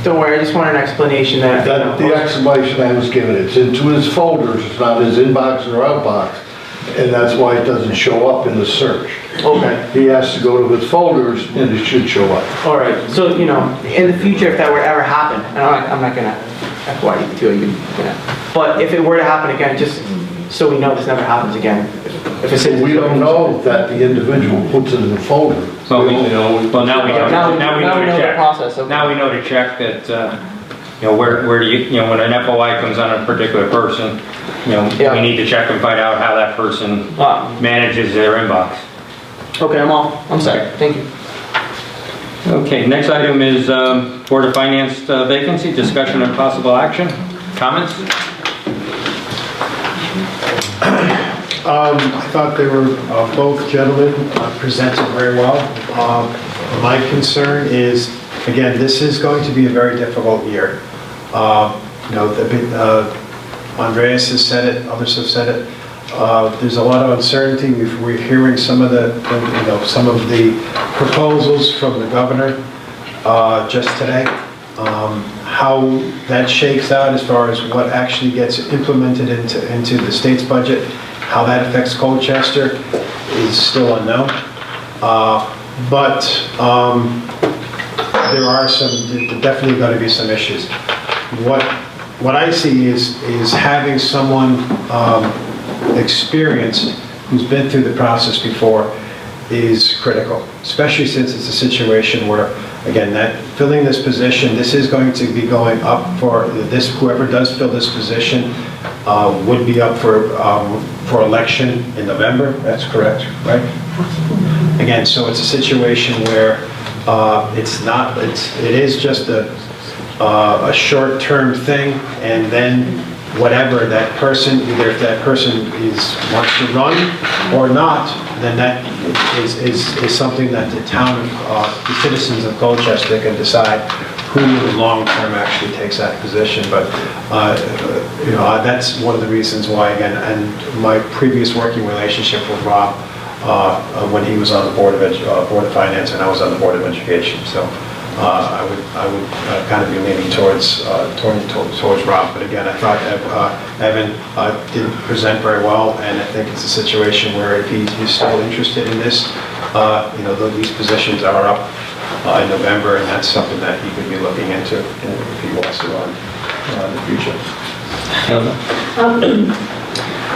S2: don't worry, I just want an explanation that, you know,
S14: The explanation I was given, it's into his folders, it's not his inbox or outbox, and that's why it doesn't show up in the search.
S2: Okay.
S14: He has to go to his folders and it should show up.
S2: All right, so, you know, in the future, if that were to ever happen, and I'm not gonna, FYI, you know, but if it were to happen again, just so we know this never happens again, if it's in.
S14: We don't know that the individual puts it in the folder.
S1: Well,
S14: We only know.
S1: Well, now we know.
S2: Now we know the
S1: check.
S2: process, okay.
S1: Now we know to check that, you know, where do you know, when an FOI comes on a particular person, you know,
S2: Yeah.
S1: we need to check and find out how that person manages their inbox.
S2: Okay, I'm set, thank you.
S1: Okay, next item is Board of Finance vacancy, discussion and possible action. Comments?
S6: I thought they were, both gentlemen presented very well. My concern is, again, this is going to be a very difficult year. You know, Andreas has said it, others have said it. There's a lot of uncertainty. We're hearing some of the, you know, some of the proposals from the governor just today. How that shakes out as far as what actually gets implemented into the state's budget, how that affects Colchester is still unknown. But there are definitely going to be some issues. What I see is having someone experienced who's been through the process before is critical, especially since it's a situation where, again, that filling this position, this is going to be going up for this, whoever does fill this position would be up for election in November. That's correct, right? Again, so it's a situation where it is just a short-term thing, and then whatever that person, either if that person wants to run or not, then that is something that the town, the citizens of Colchester can decide who in the long term actually takes that position. But you know, that's one of the reasons why, again, and my previous working relationship with Rob when he was on the Board of Finance and I was on the Board of Education. So I would kind of be leaning towards Rob. But again, I thought Evan did present very well, and I think it's a situation where if he's still interested in this, you know, these positions are up in November, and that's something that he could be looking into if he wants to run in the future.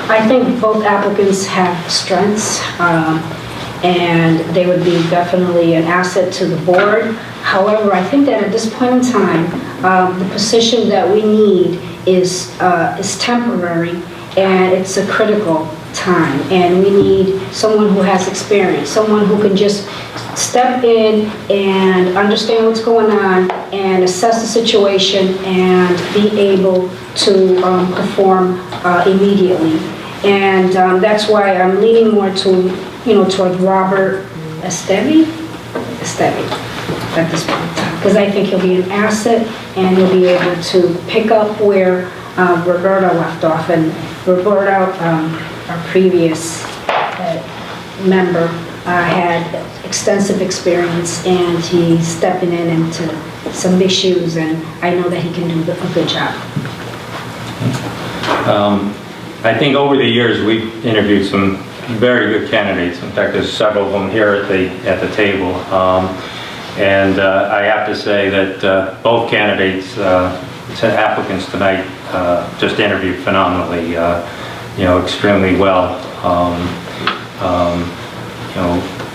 S5: I think both applicants have strengths, and they would be definitely an asset to the board. However, I think that at this point in time, the position that we need is temporary, and it's a critical time, and we need someone who has experience, someone who can just step in and understand what's going on and assess the situation and be able to perform immediately. And that's why I'm leaning more to, toward Robert Esteve at this point in time. Because I think he'll be an asset and he'll be able to pick up where Roberta left off. And Roberta, our previous member, had extensive experience and he's stepping into some issues and I know that he can do a good job.
S1: I think over the years we've interviewed some very good candidates. In fact, there's several of them here at the table. And I have to say that both candidates, applicants tonight, just interviewed phenomenally, extremely well.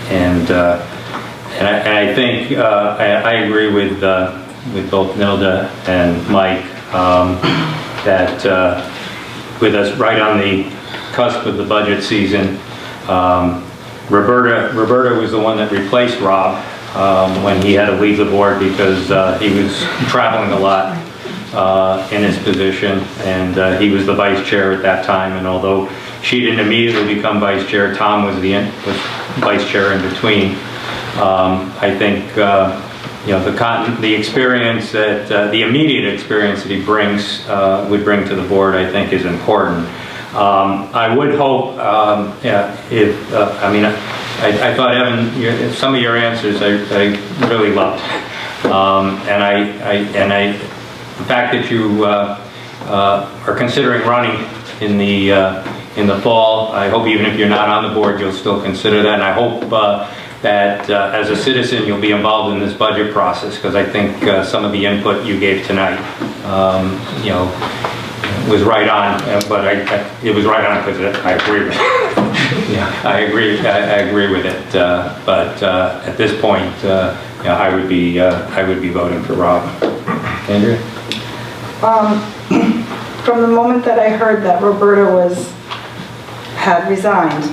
S1: And I think I agree with both Nilda and Mike that with us right on the cusp of the budget season, Roberta was the one that replaced Rob when he had to leave the board because he was traveling a lot in his position, and he was the vice chair at that time. And although she didn't immediately become vice chair, Tom was vice chair in between. I think the experience that the immediate experience that he brings would bring to the board, I think, is important. I would hope I thought, Evan, some of your answers I really loved, and the fact that you are considering running in the fall, I hope even if you're not on the board, you'll still consider that, and I hope that as a citizen you'll be involved in this budget process, because I think some of the input you gave tonight, was right on, but it was right on because I agree with it. Yeah, I agree with it. But at this point, I would be voting for Rob. Andrea?
S4: From the moment that I heard that Roberta had resigned,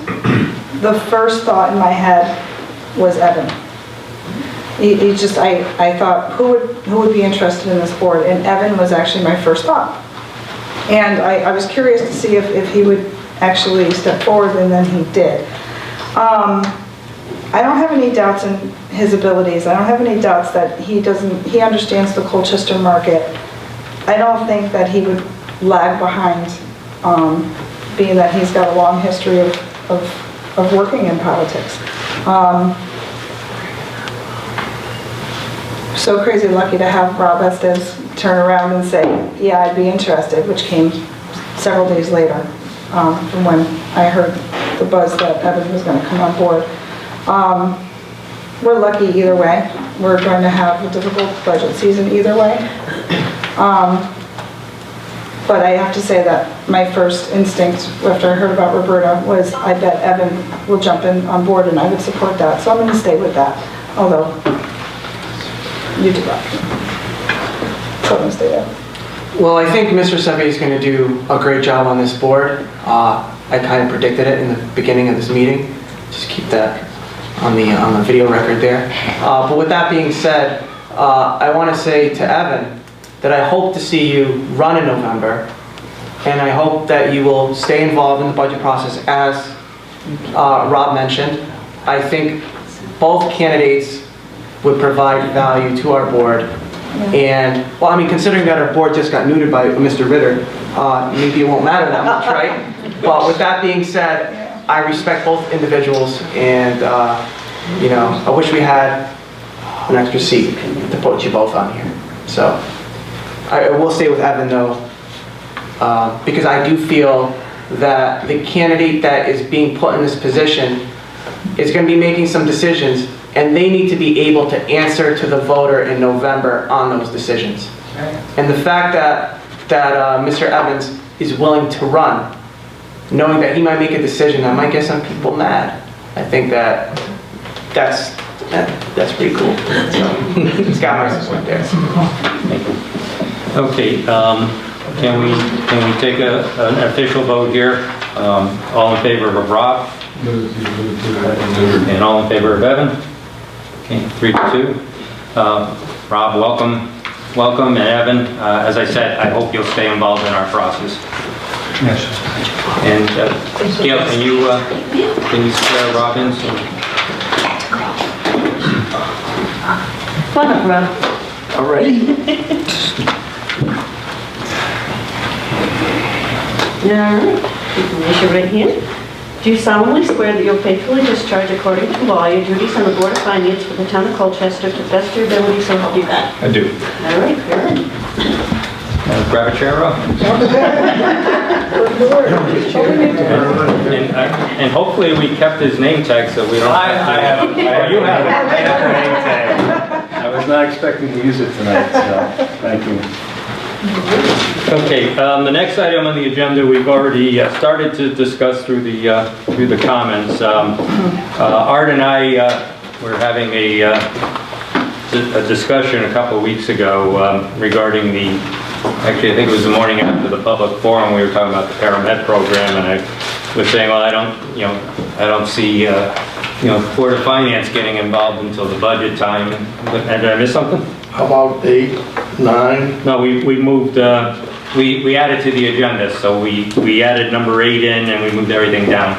S4: the first thought in my head was Evan. I thought, who would be interested in this board? And Evan was actually my first thought. And I was curious to see if he would actually step forward, and then he did. I don't have any doubts in his abilities. I don't have any doubts that he understands the Colchester market. I don't think that he would lag behind, being that he's got a long history of working in politics. So crazy lucky to have Rob Estes turn around and say, yeah, I'd be interested, which came several days later from when I heard the buzz that Evan was going to come on board. We're lucky either way. We're going to have a difficult budget season either way. But I have to say that my first instinct after I heard about Roberta was, I bet Evan will jump in on board and I would support that. So I'm going to stay with that, although you do that. So I'm going to stay there.
S2: Well, I think Mr. Sevi is going to do a great job on this board. I kind of predicted it in the beginning of this meeting. Just keep that on the video record there. But with that being said, I want to say to Evan that I hope to see you run in November, and I hope that you will stay involved in the budget process as Rob mentioned. I think both candidates would provide value to our board. And, well, I mean, considering that our board just got neutered by Mr. Ritter, maybe it won't matter that much, right? But with that being said, I respect both individuals, and, I wish we had an extra seat to put you both on here. So, I will stay with Evan, though, because I do feel that the candidate that is being put in this position is going to be making some decisions, and they need to be able to answer to the voter in November on those decisions. And the fact that Mr. Evans is willing to run, knowing that he might make a decision that might get some people mad, I think that's pretty cool. So, it's got my support there.
S1: Thank you. Okay, can we take an official vote here? All in favor of Rob? And all in favor of Evan? Okay, 3-2. Rob, welcome, and Evan, as I said, I hope you'll stay involved in our process.
S6: Yes.
S1: And Gail, can you swear Rob in?
S15: Come on up, Rob.
S2: All right.
S15: All right. You can raise your right hand. Do you solemnly swear that you'll faithfully discharge according to law your duties on the Board of Finance for the town of Colchester to the best of your ability, so help you God?
S12: I do.
S15: All right, good.
S1: Grab a chair, Rob. And hopefully we kept his name tag so we don't have to. You have it.
S3: I was not expecting to use it tonight, so thank you.
S1: Okay, the next item on the agenda, we've already started to discuss through the comments. Art and I were having a discussion a couple of weeks ago regarding actually I think it was the morning after the public forum, we were talking about the paramed program, and I was saying, well, I don't see Board of Finance getting involved until the budget time. And did I miss something?
S14: How about 8, 9?
S1: No, we moved, we added to the agenda, so we added number 8 in and we moved everything down.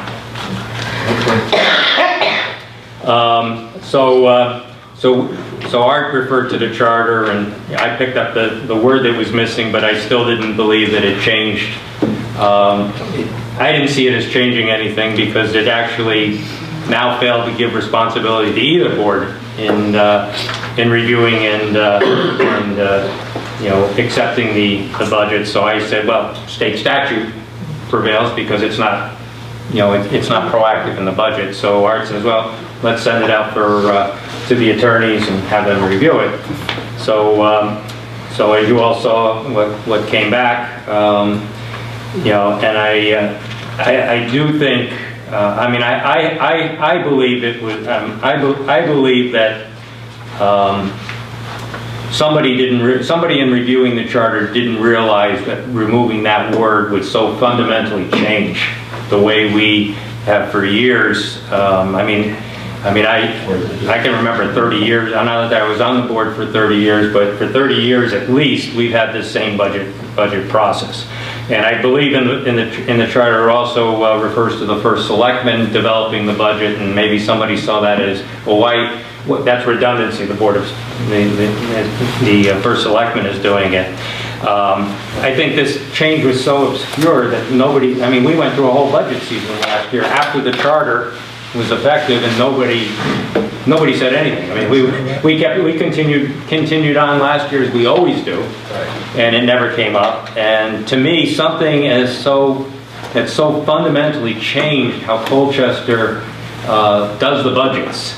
S1: So Art referred to the charter, and I picked up the word that was missing, but I still didn't believe that it changed. I didn't see it as changing anything because it actually now failed to give responsibility to either board in reviewing and accepting the budget. So I said, well, state statute prevails because it's not proactive in the budget. So Art says, well, let's send it out to the attorneys and have them review it. So as you all saw, what came back, and I do think, I believe it was, I believe that somebody in reviewing the charter didn't realize that removing that word would so fundamentally change the way we have for years. I can remember 30 years, I know that I was on the board for 30 years, but for 30 years at least, we've had this same budget process. And I believe in the charter also refers to the first selectman developing the budget, and maybe somebody saw that as, well, that's redundancy, the first selectman is doing it. I think this change was so obscure that nobody, we went through a whole budget season last year after the charter was effective, and nobody said anything. We continued on last year as we always do, and it never came up. And to me, something that so fundamentally changed how Colchester does the budgets.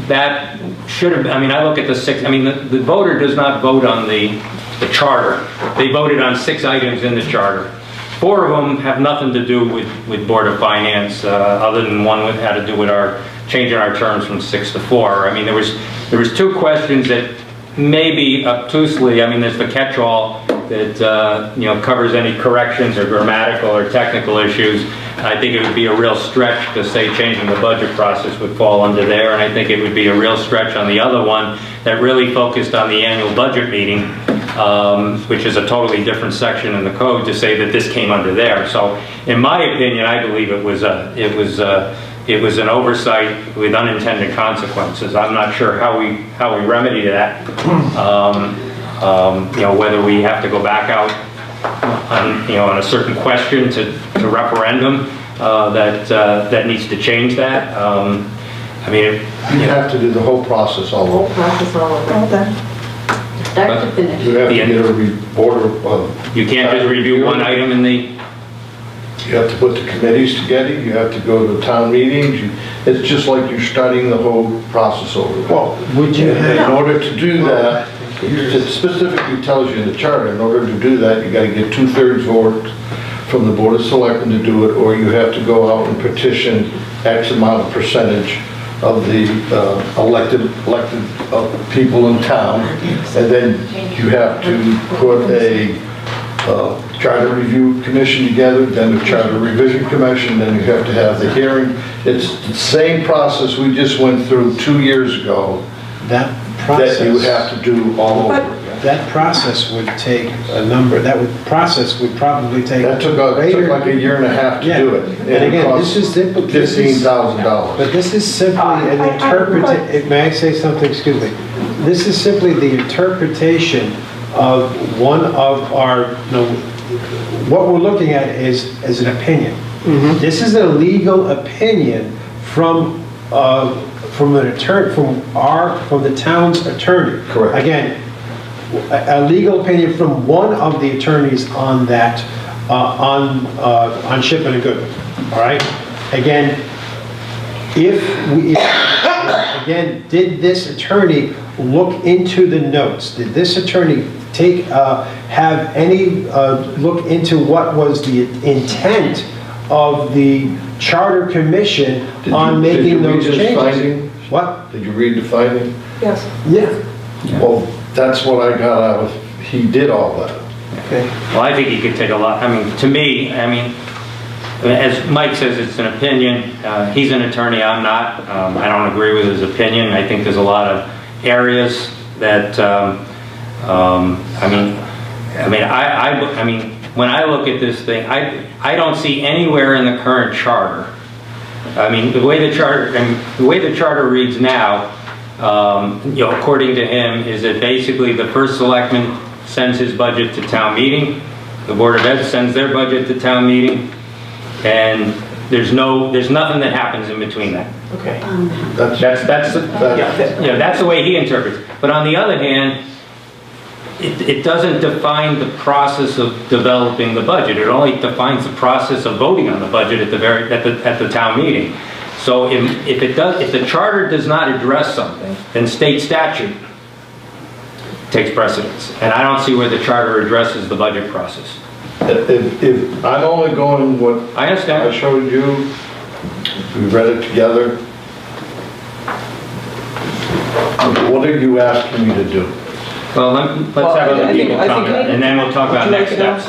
S1: That should have. I look at the voter does not vote on the charter. They voted on 6 items in the charter. 4 of them have nothing to do with Board of Finance, other than one had to do with our changing our terms from 6 to 4. There was 2 questions that maybe obtusely, there's the catch-all that covers any corrections or grammatical or technical issues. I think it would be a real stretch to say changing the budget process would fall under there, and I think it would be a real stretch on the other one that really focused on the annual budget meeting, which is a totally different section in the code, to say that this came under there. So, in my opinion, I believe it was an oversight with unintended consequences. I'm not sure how we remedy that. Whether we have to go back out on a certain question to referendum that needs to change that.
S14: You have to do the whole process all over.
S15: All done. Start to finish.
S14: You have to get a report.
S1: You can't just review one item in the...
S14: You have to put the committees together, you have to go to town meetings, it's just like you're starting the whole process over.
S6: Well, would you
S14: In order to do that, it specifically tells you in the charter, in order to do that, you gotta get 2/3 vote from the Board of Selectmen to do it, or you have to go out and petition X amount of percentage of the elected people in town, and then you have to put a charter review commission together, then a charter revision commission, then you have to have the hearing. It's the same process we just went through 2 years ago
S6: That process.
S14: that you would have to do all over again.
S6: that process would take a number, process would probably take.
S14: That took like a year and a half to
S6: Yeah.
S14: do it.
S6: And again, this is
S14: $15,000.
S6: But this is simply an interpretation, may I say something, excuse me? This is simply the interpretation of one of our, what we're looking at is an opinion. This is a legal opinion from an attorney, from the town's attorney.
S14: Correct.
S6: Again, a legal opinion from one of the attorneys on that, on Shipman and Goodman, all right? Again, again, did this attorney look into the notes? Did this attorney have any look into what was the intent of the Charter Commission on making those changes?
S14: Did you read his finding?
S6: What?
S14: Did you read the finding?
S4: Yes.
S6: Yeah.
S14: Well, that's what I got out of, he did all that.
S6: Okay.
S1: Well, I think he could take a lot, to me, as Mike says, it's an opinion. He's an attorney, I'm not. I don't agree with his opinion. I think there's a lot of areas that, when I look at this thing, I don't see anywhere in the current charter. The way the charter reads now, according to him, is that basically the first selectman sends his budget to town meeting, the Board of Ed sends their budget to town meeting, and there's nothing that happens in between that.
S2: Okay.
S1: That's the way he interprets it. But on the other hand, it doesn't define the process of developing the budget. It only defines the process of voting on the budget at the town meeting. So if the charter does not address something, then state statute takes precedence. And I don't see where the charter addresses the budget process.
S14: If I'm only going what
S1: I understand.
S14: I showed you, we read it together. What are you asking me to do?
S1: Well, let's have other people comment, and then we'll talk about next steps.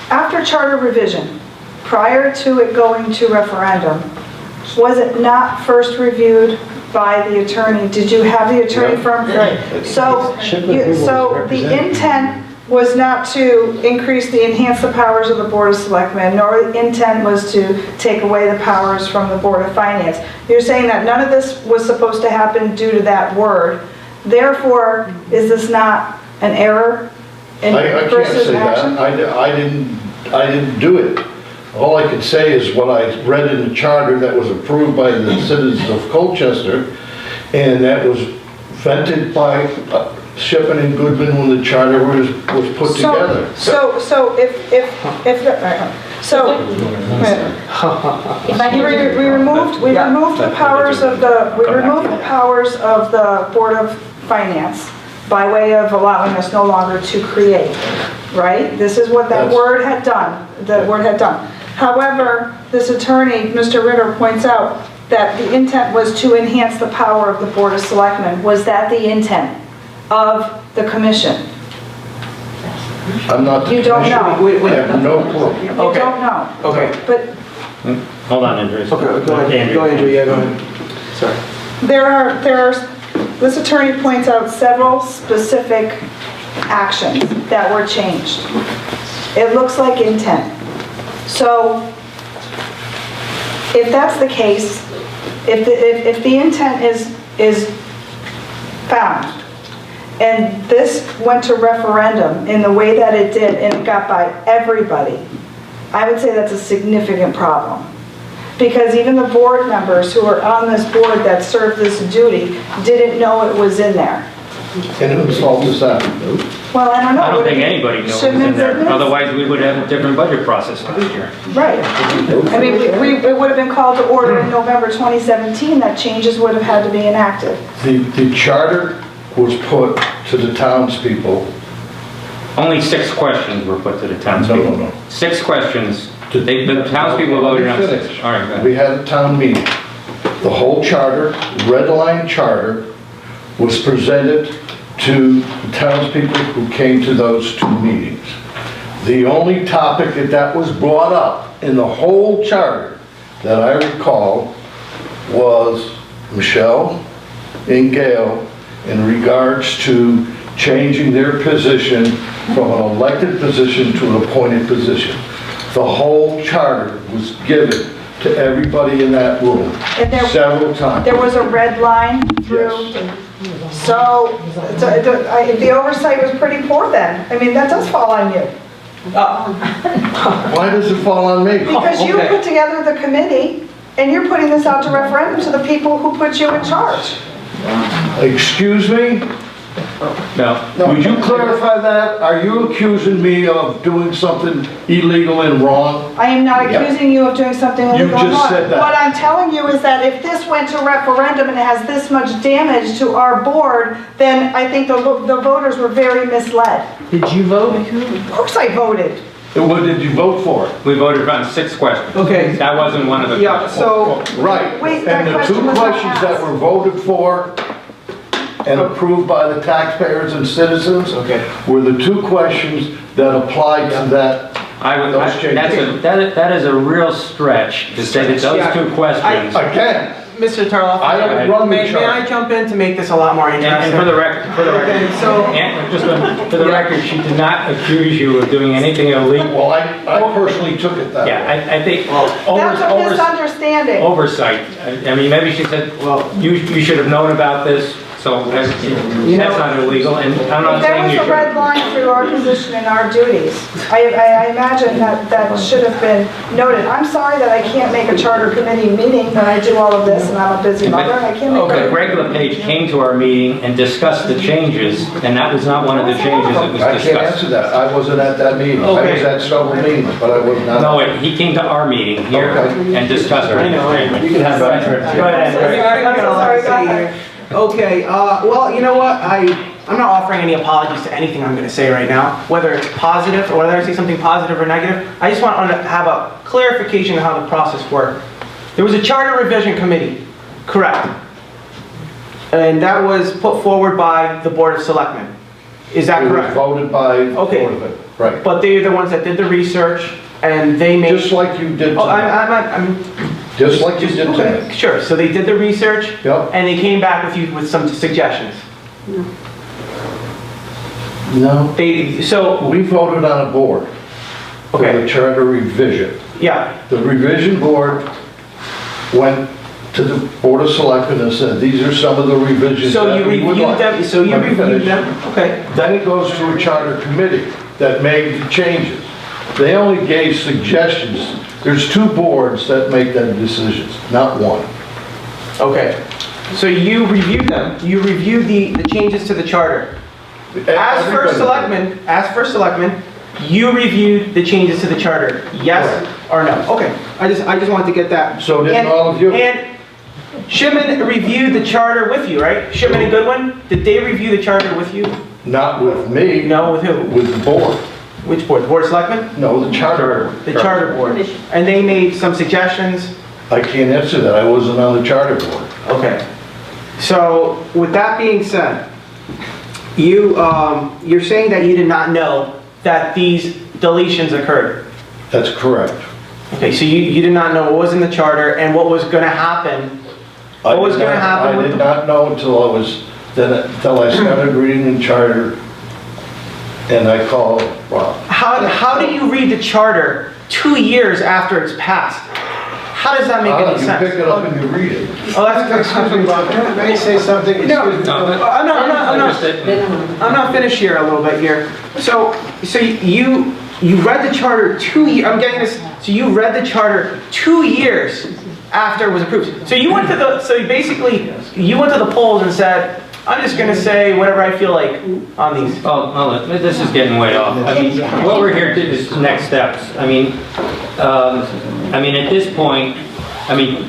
S4: After charter revision, prior to it going to referendum, was it not first reviewed by the attorney? Did you have the attorney firm? Right. So the intent was not to enhance the powers of the Board of Selectmen, nor the intent was to take away the powers from the Board of Finance. You're saying that none of this was supposed to happen due to that word. Therefore, is this not an error
S14: I can't say that. I didn't do it. All I could say is what I read in the charter that was approved by the citizens of Colchester, and that was vented by Shipman and Goodman when the charter was put together.
S4: We removed the powers of the Board of Finance by way of allowing us no longer to create, right? This is what that word had done. However, this attorney, Mr. Ritter, points out that the intent was to enhance the power of the Board of Selectmen. Was that the intent of the commission?
S14: I'm not.
S4: You don't know.
S14: I have no clue.
S4: You don't know.
S2: Okay.
S4: But
S1: Hold on, Andrew.
S2: Go ahead. Go ahead. Sorry.
S4: This attorney points out several specific actions that were changed. It looks like intent. So if that's the case, if the intent is found, and this went to referendum in the way that it did, and it got by everybody, I would say that's a significant problem. Because even the board members who are on this board that served this duty didn't know it was in there.
S14: And whose fault is that?
S4: Well, I don't know.
S1: I don't think anybody knows it was in there. Otherwise, we would have a different budget process last year.
S4: Right. I mean, it would have been called to order in November 2017 that changes would have had to be enacted.
S14: The charter was put to the townspeople.
S1: Only 6 questions were put to the townspeople.
S14: No.
S1: 6 questions. The townspeople voted on 6. All right, go ahead.
S14: We had a town meeting. The whole charter, red line charter, was presented to the townspeople who came to those 2 meetings. The only topic that was brought up in the whole charter that I recall was Michelle and Gail in regards to changing their position from an elected position to an appointed position. The whole charter was given to everybody in that room
S4: And
S14: several times.
S4: there was a red line through, so the oversight was pretty poor then. I mean, that does fall on you.
S14: Why does it fall on me?
S4: Because you put together the committee, and you're putting this out to referendum to the people who put you in charge.
S14: Excuse me?
S1: No.
S14: Would you clarify that? Are you accusing me of doing something illegal and wrong?
S4: I am not accusing you of doing something illegal.
S14: You just said that.
S4: What I'm telling you is that if this went to referendum and it has this much damage to our board, then I think the voters were very misled.
S2: Did you vote?
S4: Of course I voted.
S14: And what did you vote for?
S1: We voted on 6 questions.
S2: Okay.
S1: That wasn't one of the
S2: Yeah,
S1: questions.
S2: so,
S14: Right.
S4: Wait, that
S14: And the
S4: question
S14: two
S4: was not
S14: questions that
S4: asked.
S14: were voted for and approved by the taxpayers and citizens were the two questions that applied to that. Those changes.
S1: That is a real stretch to say that those
S2: Yeah.
S1: 2 questions.
S14: Again,
S2: Mr. Tarloff,
S14: I don't run the
S2: may
S14: chart.
S2: I jump in to make this a lot more interesting?
S1: And for the record,
S2: Okay, so-
S1: for the record, she did not accuse you of doing anything illegal.
S14: Well, I personally took it that way.
S1: Yeah, I think
S4: That's a misunderstanding.
S1: oversight. I mean, maybe she said, well, you should have known about this, so that's not illegal, and I'm not
S4: If there
S1: saying
S4: was
S1: you
S4: a
S1: should.
S4: red line through our position and our duties, I imagine that should have been noted. I'm sorry that I can't make a charter committee meeting when I do all of this and I'm a busy mother and I can't make
S1: Okay,
S4: a...
S1: Greg LePage came to our meeting and discussed the changes, and that was not one of the changes that was
S14: I can't
S1: discussed.
S14: answer that. I wasn't at that meeting. I was at several meetings, but I was not.
S1: No, he came to our meeting here
S14: Okay.
S1: and discussed it.
S2: I know.
S1: You can have that. Go ahead, Greg.
S2: I got a lot to say here. Okay, well, you know what? I'm not offering any apologies to anything I'm going to say right now, whether it's positive or whether I say something positive or negative. I just want to have a clarification of how the process worked. There was a charter revision committee, correct? And that was put forward by the Board of Selectmen. Is that
S14: It was
S2: correct?
S14: voted by the
S2: Okay.
S14: Board of it. Right.
S2: But they're the ones that did the research and they made...
S14: Just like you did
S2: Oh,
S14: tonight.
S2: I'm
S14: Just like you did
S2: okay,
S14: tonight.
S2: sure. So they did the research,
S14: Yep.
S2: and they came back with you with some suggestions.
S14: No.
S2: So,
S14: We voted on a board for
S2: okay,
S14: the charter revision.
S2: yeah,
S14: The revision board went to the Board of Selectmen and said, these are some of the revisions
S2: so you
S14: that we would
S2: reviewed
S14: like.
S2: them, so you
S14: Let me
S2: reviewed
S14: finish.
S2: them, okay.
S14: Then it goes to a charter committee that made the changes. They only gave suggestions. There's 2 boards that make them decisions, not one.
S2: Okay, so you reviewed them, you reviewed the changes to the charter. As first selectman, you reviewed the changes to the charter, yes or no? Okay, I just wanted to get that.
S14: So did
S2: And-
S14: all of you.
S2: And Shipman reviewed the charter with you, right? Shipman and Goodwin, did they review the charter with you?
S14: Not with me,
S2: No, with who?
S14: with the board.
S2: Which board, the Board of Selectmen?
S14: No, the charter.
S2: The charter board. And they made some suggestions?
S14: I can't answer that. I wasn't on the charter board.
S2: Okay. So, with that being said, you're saying that you did not know that these deletions occurred?
S14: That's correct.
S2: Okay, so you did not know what was in the charter and what was gonna happen? What was gonna happen
S14: I
S2: with
S14: did
S2: the...
S14: not know until I started reading the charter and I called Rob.
S2: How do you read the charter 2 years after it's passed? How does that make any sense?
S14: You pick it up and you read it.
S2: Oh, that's...
S6: Excuse me, Bob, may I say something?
S2: No,
S6: Excuse me.
S2: I'm not finished here a little bit here. So you read the charter 2 years, I'm getting this, so you read the charter 2 years after it was approved. So you went to the, so basically, you went to the polls and said, I'm just gonna say whatever I feel like on these.
S1: Oh, this is getting way off. I mean, what we're here to is next steps. I mean, at this point,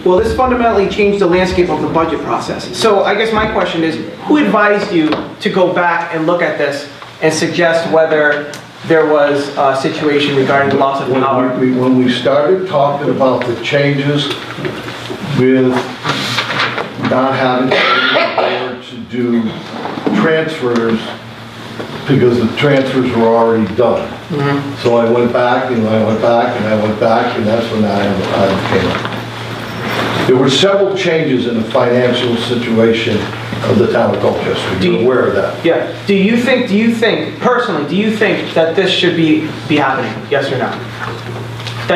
S2: Well, this fundamentally changed the landscape of the budget process. So I guess my question is, who advised you to go back and look at this and suggest whether there was a situation regarding the loss of power?
S14: When we started talking about the changes with not having the board to do transfers because the transfers were already done. So I went back and I went back and I went back, and that's when I came up. There were several changes in the financial situation of the town of Colchester.
S2: Do
S14: You're
S2: you-
S14: aware of that?
S2: Yeah. Do you think, personally, do you think that this should be happening? Yes or no?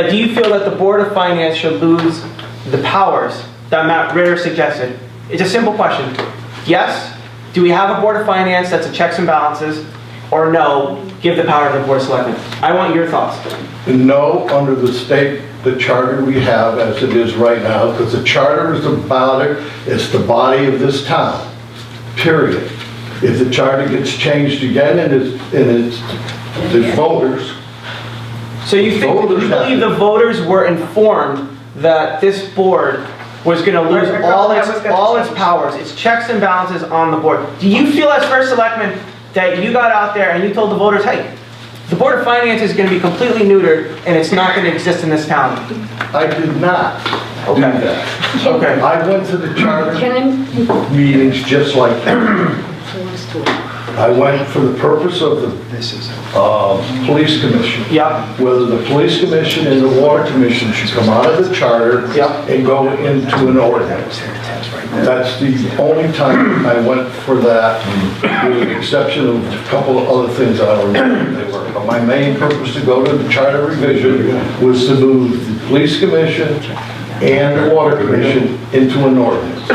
S2: Do you feel that the Board of Finance should lose the powers that Matt Ritter suggested? It's a simple question. Yes? Do we have a Board of Finance that's a checks and balances? Or no, give the power to the Board of Selectmen? I want your thoughts.
S14: No, under the state, the charter we have as it is right now, because the charter is about it, it's the body of this town, period. If the charter gets changed again and it's the voters.
S2: So you believe the voters were informed that this board was going to lose all its powers, its checks and balances on the board? Do you feel as first selectman that you got out there and you told the voters, hey, the Board of Finance is going to be completely neutered and it's not going to exist in this town?
S14: I did not do that.
S2: Okay.
S14: I went to the charter
S5: Can
S14: meetings just like that. I went for the purpose of the police commission.
S2: Yep.
S14: Whether the police commission and the water commission should come out of the charter and go into an ordinance. That's the only time I went for that, with the exception of a couple of other things I don't remember what they were. But my main purpose to go to the charter revision was to move the police commission and the water commission into an ordinance.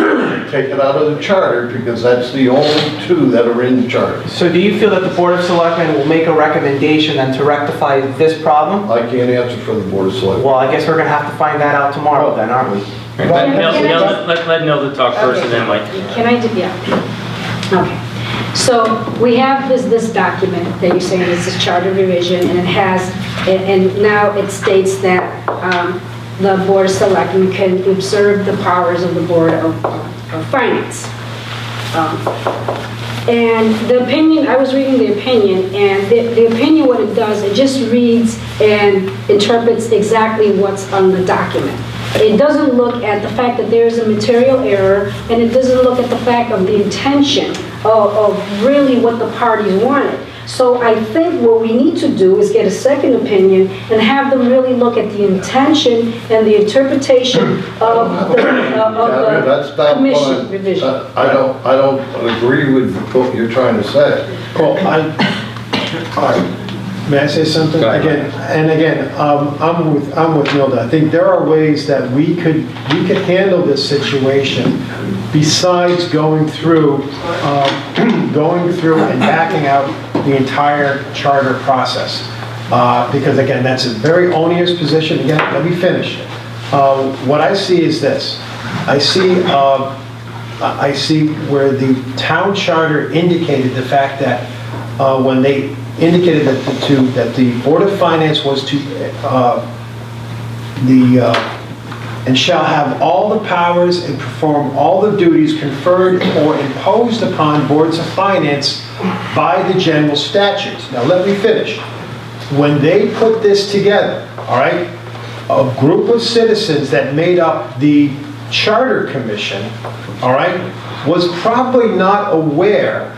S14: Take it out of the charter because that's the only two that are in the charter.
S2: So do you feel that the Board of Selectmen will make a recommendation then to rectify this problem?
S14: I can't answer for the Board of Selectmen.
S2: Well, I guess we're going to have to find that out tomorrow then, aren't we?
S1: Let Nelda talk first and then Mike.
S5: Can I do, yeah. Okay. So we have this document that you're saying is this charter revision, and it has, and now it states that the Board of Selectmen can observe the powers of the Board of Finance. And the opinion, I was reading the opinion, and the opinion, what it does, it just reads and interprets exactly what's on the document. It doesn't look at the fact that there's a material error, and it doesn't look at the fact of the intention of really what the parties wanted. So I think what we need to do is get a second opinion and have them really look at the intention and the interpretation of the commission revision.
S14: I don't agree with what you're trying to say.
S6: Well, may I say something? Again, I'm with Nilda. I think there are ways that we could handle this situation besides going through and backing out the entire charter process. Because again, that's a very onerous position. Again, let me finish. What I see is this. I see where the town charter indicated the fact that when they indicated that the Board of Finance was to and shall have all the powers and perform all the duties conferred or imposed upon boards of finance by the general statutes. Now let me finish. When they put this together, all right, a group of citizens that made up the Charter Commission, all right, was probably not aware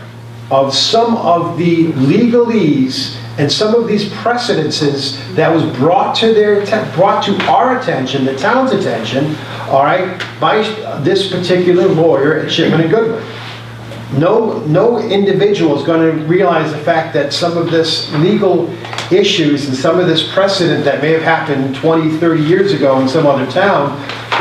S6: of some of the legalese and some of these precedences that was brought to our attention, the town's attention, all right, by this particular lawyer at Shipman and Goodwin. No individual is going to realize the fact that some of this legal issues and some of this precedent that may have happened 20, 30 years ago in some other town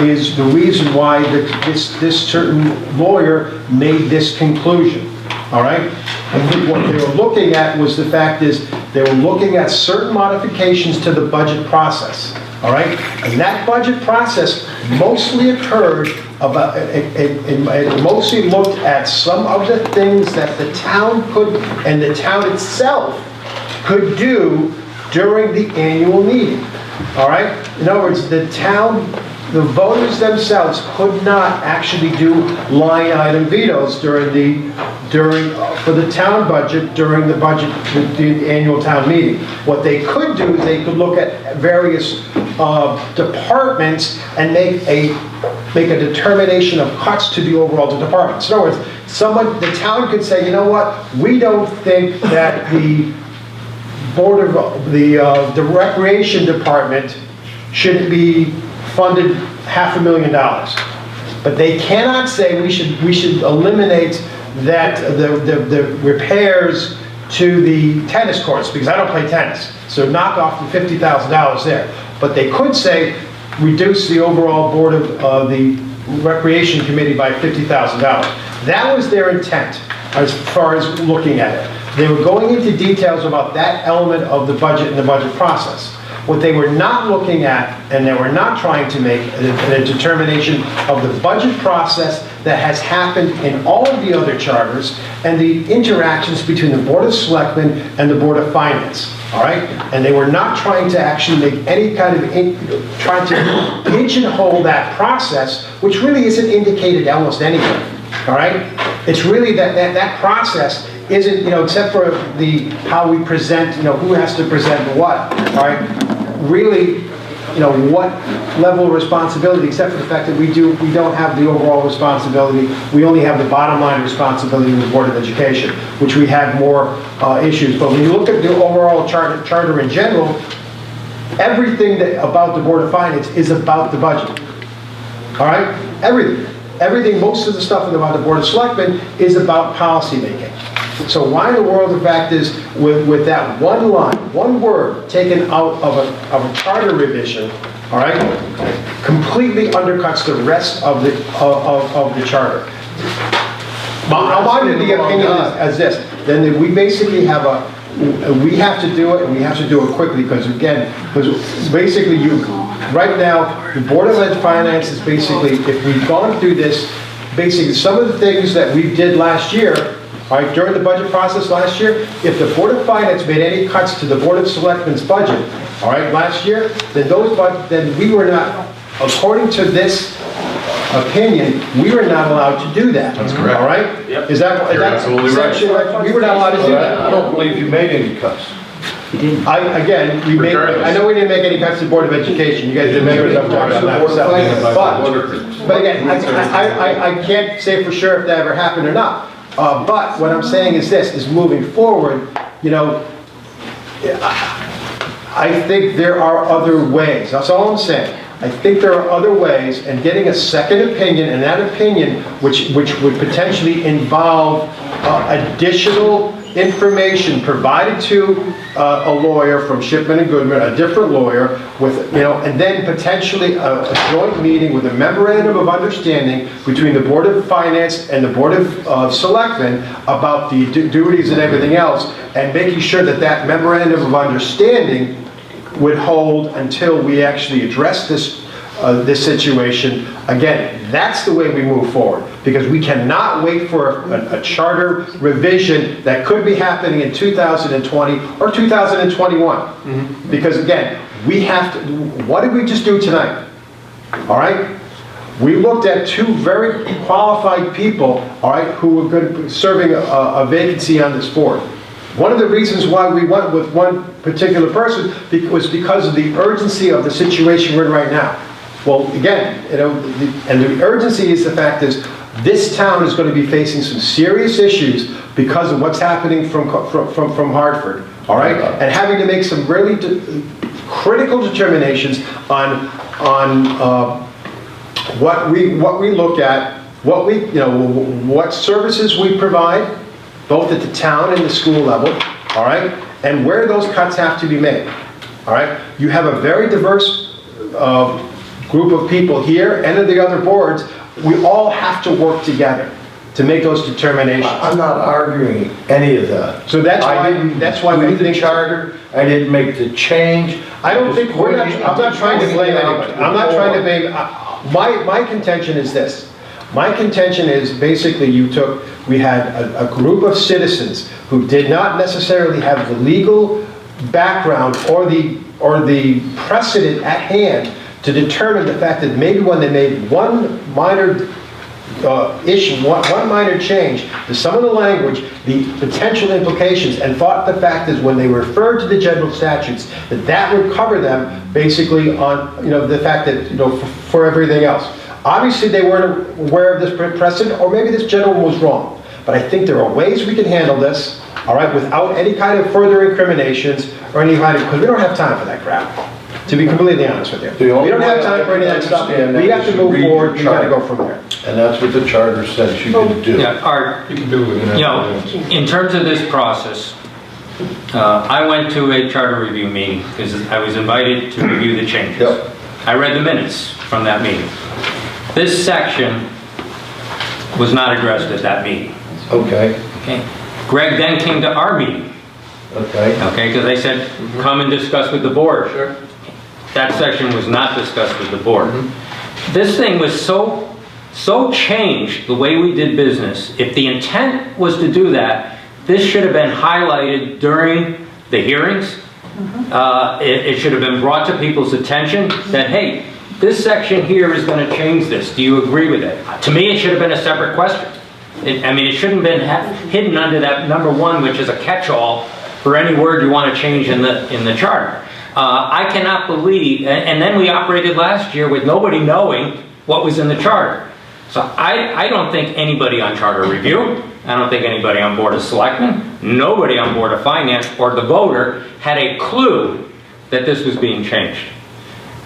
S6: is the reason why this certain lawyer made this conclusion. All right? I think what they were looking at was the fact is they were looking at certain modifications to the budget process. All right? And that budget process mostly occurred about, it mostly looked at some of the things that the town could, and the town itself could do during the annual meeting. All right? In other words, the town, the voters themselves could not actually do line item vetoes for the town budget during the annual town meeting. What they could do is they could look at various departments and make a determination of cuts to the overall departments. In other words, the town could say, you know what, we don't think that the the recreation department should be funded $500,000. But they cannot say we should eliminate that, the repairs to the tennis courts, because I don't play tennis. So knock off the $50,000 there. But they could say, reduce the overall board of the Recreation Committee by $50,000. That was their intent as far as looking at it. They were going into details about that element of the budget and the budget process. What they were not looking at, and they were not trying to make a determination of the budget process that has happened in all of the other charters and the interactions between the Board of Selectmen and the Board of Finance, all right? And they were not trying to actually make any kind of, trying to pigeonhole that process, which really isn't indicated almost anywhere, all right? It's really that process isn't, except for how we present, who has to present what, all right? Really, what level of responsibility, except for the fact that we don't have the overall responsibility. We only have the bottom line responsibility with the Board of Education, which we have more issues. But when you look at the overall charter in general, everything about the Board of Finance is about the budget. All right? Everything, most of the stuff about the Board of Selectmen is about policy making. So why in the world, the fact is, with that one line, one word taken out of a charter revision, all right, completely undercuts the rest of the charter. I'm under the opinion as this, then we basically have we have to do it, and we have to do it quickly, because basically right now, the Board of Finance is basically, if we've gone through this, basically some of the things that we did last year, all right, during the budget process last year, if the Board of Finance made any cuts to the Board of Selectmen's budget, all right, last year, then we were not, according to this opinion, we were not allowed to do that.
S12: That's correct.
S6: All right?
S12: Yep.
S6: Is that
S12: You're absolutely right.
S6: We were not allowed to do that.
S14: I don't believe you made any cuts.
S6: I know we didn't make any cuts to the Board of Education. You guys didn't make any cuts on that. But again, I can't say for sure if that ever happened or not. But what I'm saying is this, is moving forward, I think there are other ways. That's all I'm saying. I think there are other ways, and getting a second opinion, and that opinion, which would potentially involve additional information provided to a lawyer from Shipman and Goodman, a different lawyer, with and then potentially a joint meeting with a memorandum of understanding between the Board of Finance and the Board of Selectmen about the duties and everything else, and making sure that memorandum of understanding would hold until we actually address this situation. Again, that's the way we move forward, because we cannot wait for a charter revision that could be happening in 2020 or 2021. Mm-hmm. Because again, we have to, what did we just do tonight? All right? We looked at two very qualified people, all right, who were going to be serving a vacancy on this board. One of the reasons why we went with one particular person was because of the urgency of the situation we're in right now. Well, again, and the urgency is the fact is this town is going to be facing some serious issues because of what's happening from Hartford, all right? And having to make some really critical determinations on what we look at, what services we provide, both at the town and the school level, all right? And where those cuts have to be made, all right? You have a very diverse group of people here and at the other boards. We all have to work together to make those determinations.
S14: I'm not arguing any of that.
S6: So that's why
S14: I did the charter. I didn't make the change.
S6: I don't think I'm not trying to blame anybody. I'm not trying to blame. My contention is this. My contention is basically we had a group of citizens who did not necessarily have the legal background or the precedent at hand to determine the fact that maybe when they made one minor one minor change to some of the language, the potential implications, and thought the fact is when they referred to the general statutes, that would cover them basically on the fact that for everything else. Obviously they weren't aware of this precedent, or maybe this gentleman was wrong. But I think there are ways we can handle this, all right, without any kind of further incriminations or any kind of, because we don't have time for that crap. To be completely honest with you.
S14: The only
S6: We don't have
S14: way I
S6: time for any of that
S14: can
S6: stuff.
S14: understand
S6: We
S14: that
S6: have
S14: is
S6: to
S14: to
S6: move
S14: read
S6: forward,
S14: the
S6: we gotta
S14: charter.
S6: go from there.
S14: And that's what the charter says you can do.
S1: Yeah, Art,
S12: You can do it within
S1: you know,
S12: that.
S1: in terms of this process, I went to a charter review meeting because I was invited to review the changes.
S14: Yep.
S1: I read the minutes from that meeting. This section was not addressed at that meeting.
S14: Okay,
S1: Okay. Greg then came to our meeting,
S14: okay.
S1: okay, because I said, come and discuss with the board. Sure. That section was not discussed with the board. This thing was so changed, the way we did business. If the intent was to do that, this should have been highlighted during the hearings. It should have been brought to people's attention that, hey, this section here is going to change this. Do you agree with it? To me, it should have been a separate question. I mean, it shouldn't have been hidden under that number 1, which is a catch-all for any word you want to change in the charter. I cannot believe, and then we operated last year with nobody knowing what was in the charter. So I don't think anybody on charter review, I don't think anybody on Board of Selectmen, nobody on Board of Finance or the voter had a clue that this was being changed.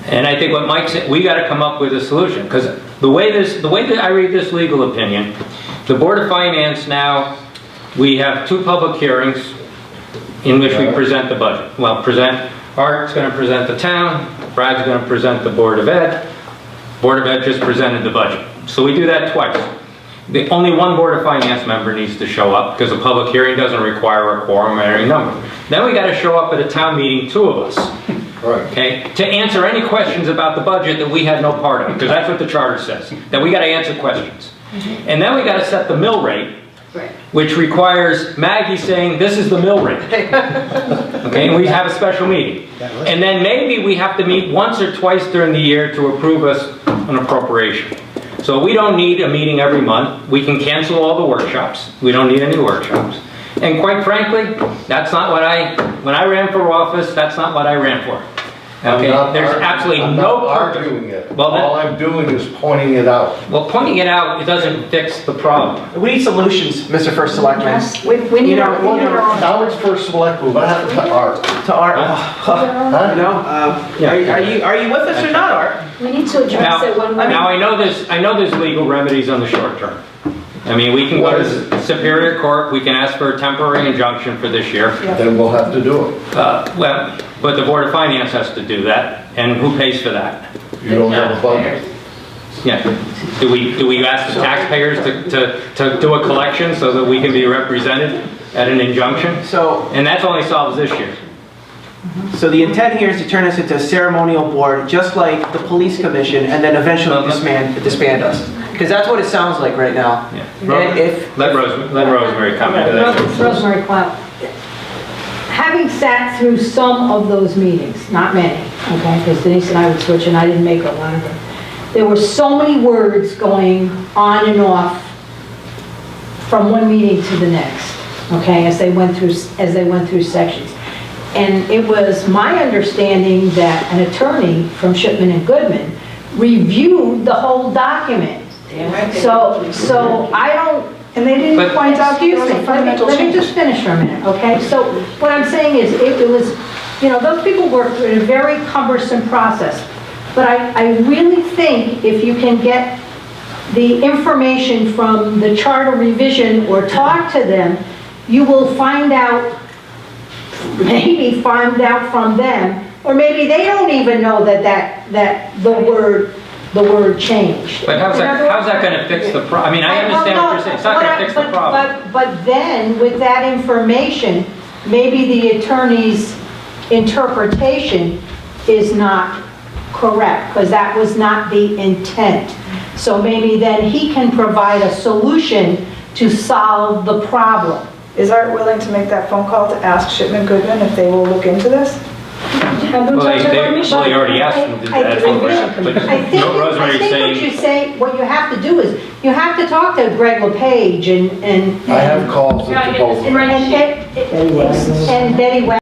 S1: And I think what Mike said, we got to come up with a solution, because the way that I read this legal opinion, the Board of Finance now, we have 2 public hearings in which we present the budget. Well, Art's going to present the town, Brad's going to present the Board of Ed. Board of Ed just presented the budget. So we do that twice. Only 1 Board of Finance member needs to show up because a public hearing doesn't require a quorum or any number. Then we got to show up at a town meeting, 2 of us.
S14: Right.
S1: Okay, to answer any questions about the budget that we had no part of, because that's what the charter says, that we got to answer questions. And then we got to set the mill rate, which requires Maggie saying, this is the mill rate. Okay, and we have a special meeting. And then maybe we have to meet once or twice during the year to approve an appropriation. So we don't need a meeting every month. We can cancel all the workshops. We don't need any workshops. And quite frankly, that's not what when I ran for office, that's not what I ran for. Okay, there's absolutely no purpose.
S14: Arguing it.
S1: Well,
S14: All I'm doing is pointing it out.
S1: Well, pointing it out, it doesn't fix the problem.
S2: We need solutions, Mr. First Selectman.
S13: Yes, we need our,
S14: Now it's first select, what happened to Art?
S2: To Art,
S14: Huh?
S2: you know, are you with us or not, Art?
S13: we need to address it one way.
S1: Now I know there's legal remedies on the short term. I mean, we can go to Superior Court, we can ask for a temporary injunction for this year.
S14: Then we'll have to do it.
S1: Well, but the Board of Finance has to do that, and who pays for that?
S14: You don't have a budget.
S1: Yeah. Do we ask the taxpayers to do a collection so that we can be represented at an injunction? And that's only solves this year.
S2: So the intent here is to turn us into a ceremonial board, just like the police commission, and then eventually disband us. Because that's what it sounds like right now.
S1: Yeah.
S2: And
S1: Let Rosemary comment to that.
S13: Rosemary Cloud. Having sat through some of those meetings, not many, okay, because Denise and I would switch and I didn't make a lot of them. There were so many words going on and off from one meeting to the next, okay, as they went through sections. And it was my understanding that an attorney from Shipman and Goodman reviewed the whole document. So I don't,
S4: And they didn't point out
S13: excuse
S4: those
S13: me,
S4: are fundamental
S13: let me
S4: changes.
S13: just finish for a minute, okay? So what I'm saying is, it was, you know, those people worked through a very cumbersome process. But I really think if you can get the information from the charter revision or talk to them, you will find out, maybe find out from them, or maybe they don't even know that the word changed.
S1: But how's that going to fix the problem? I mean, I understand what you're saying. It's not going to fix the problem.
S13: But then, with that information, maybe the attorney's interpretation is not correct, because that was not the intent. So maybe then he can provide a solution to solve the problem.
S4: Is Art willing to make that phone call to ask Shipman Goodman if they will look into this?
S1: Well, they already asked them to do that.
S13: I think what you have to do is, you have to talk to Greg LePage and
S14: I have calls at the both.
S13: and Betty Wagner.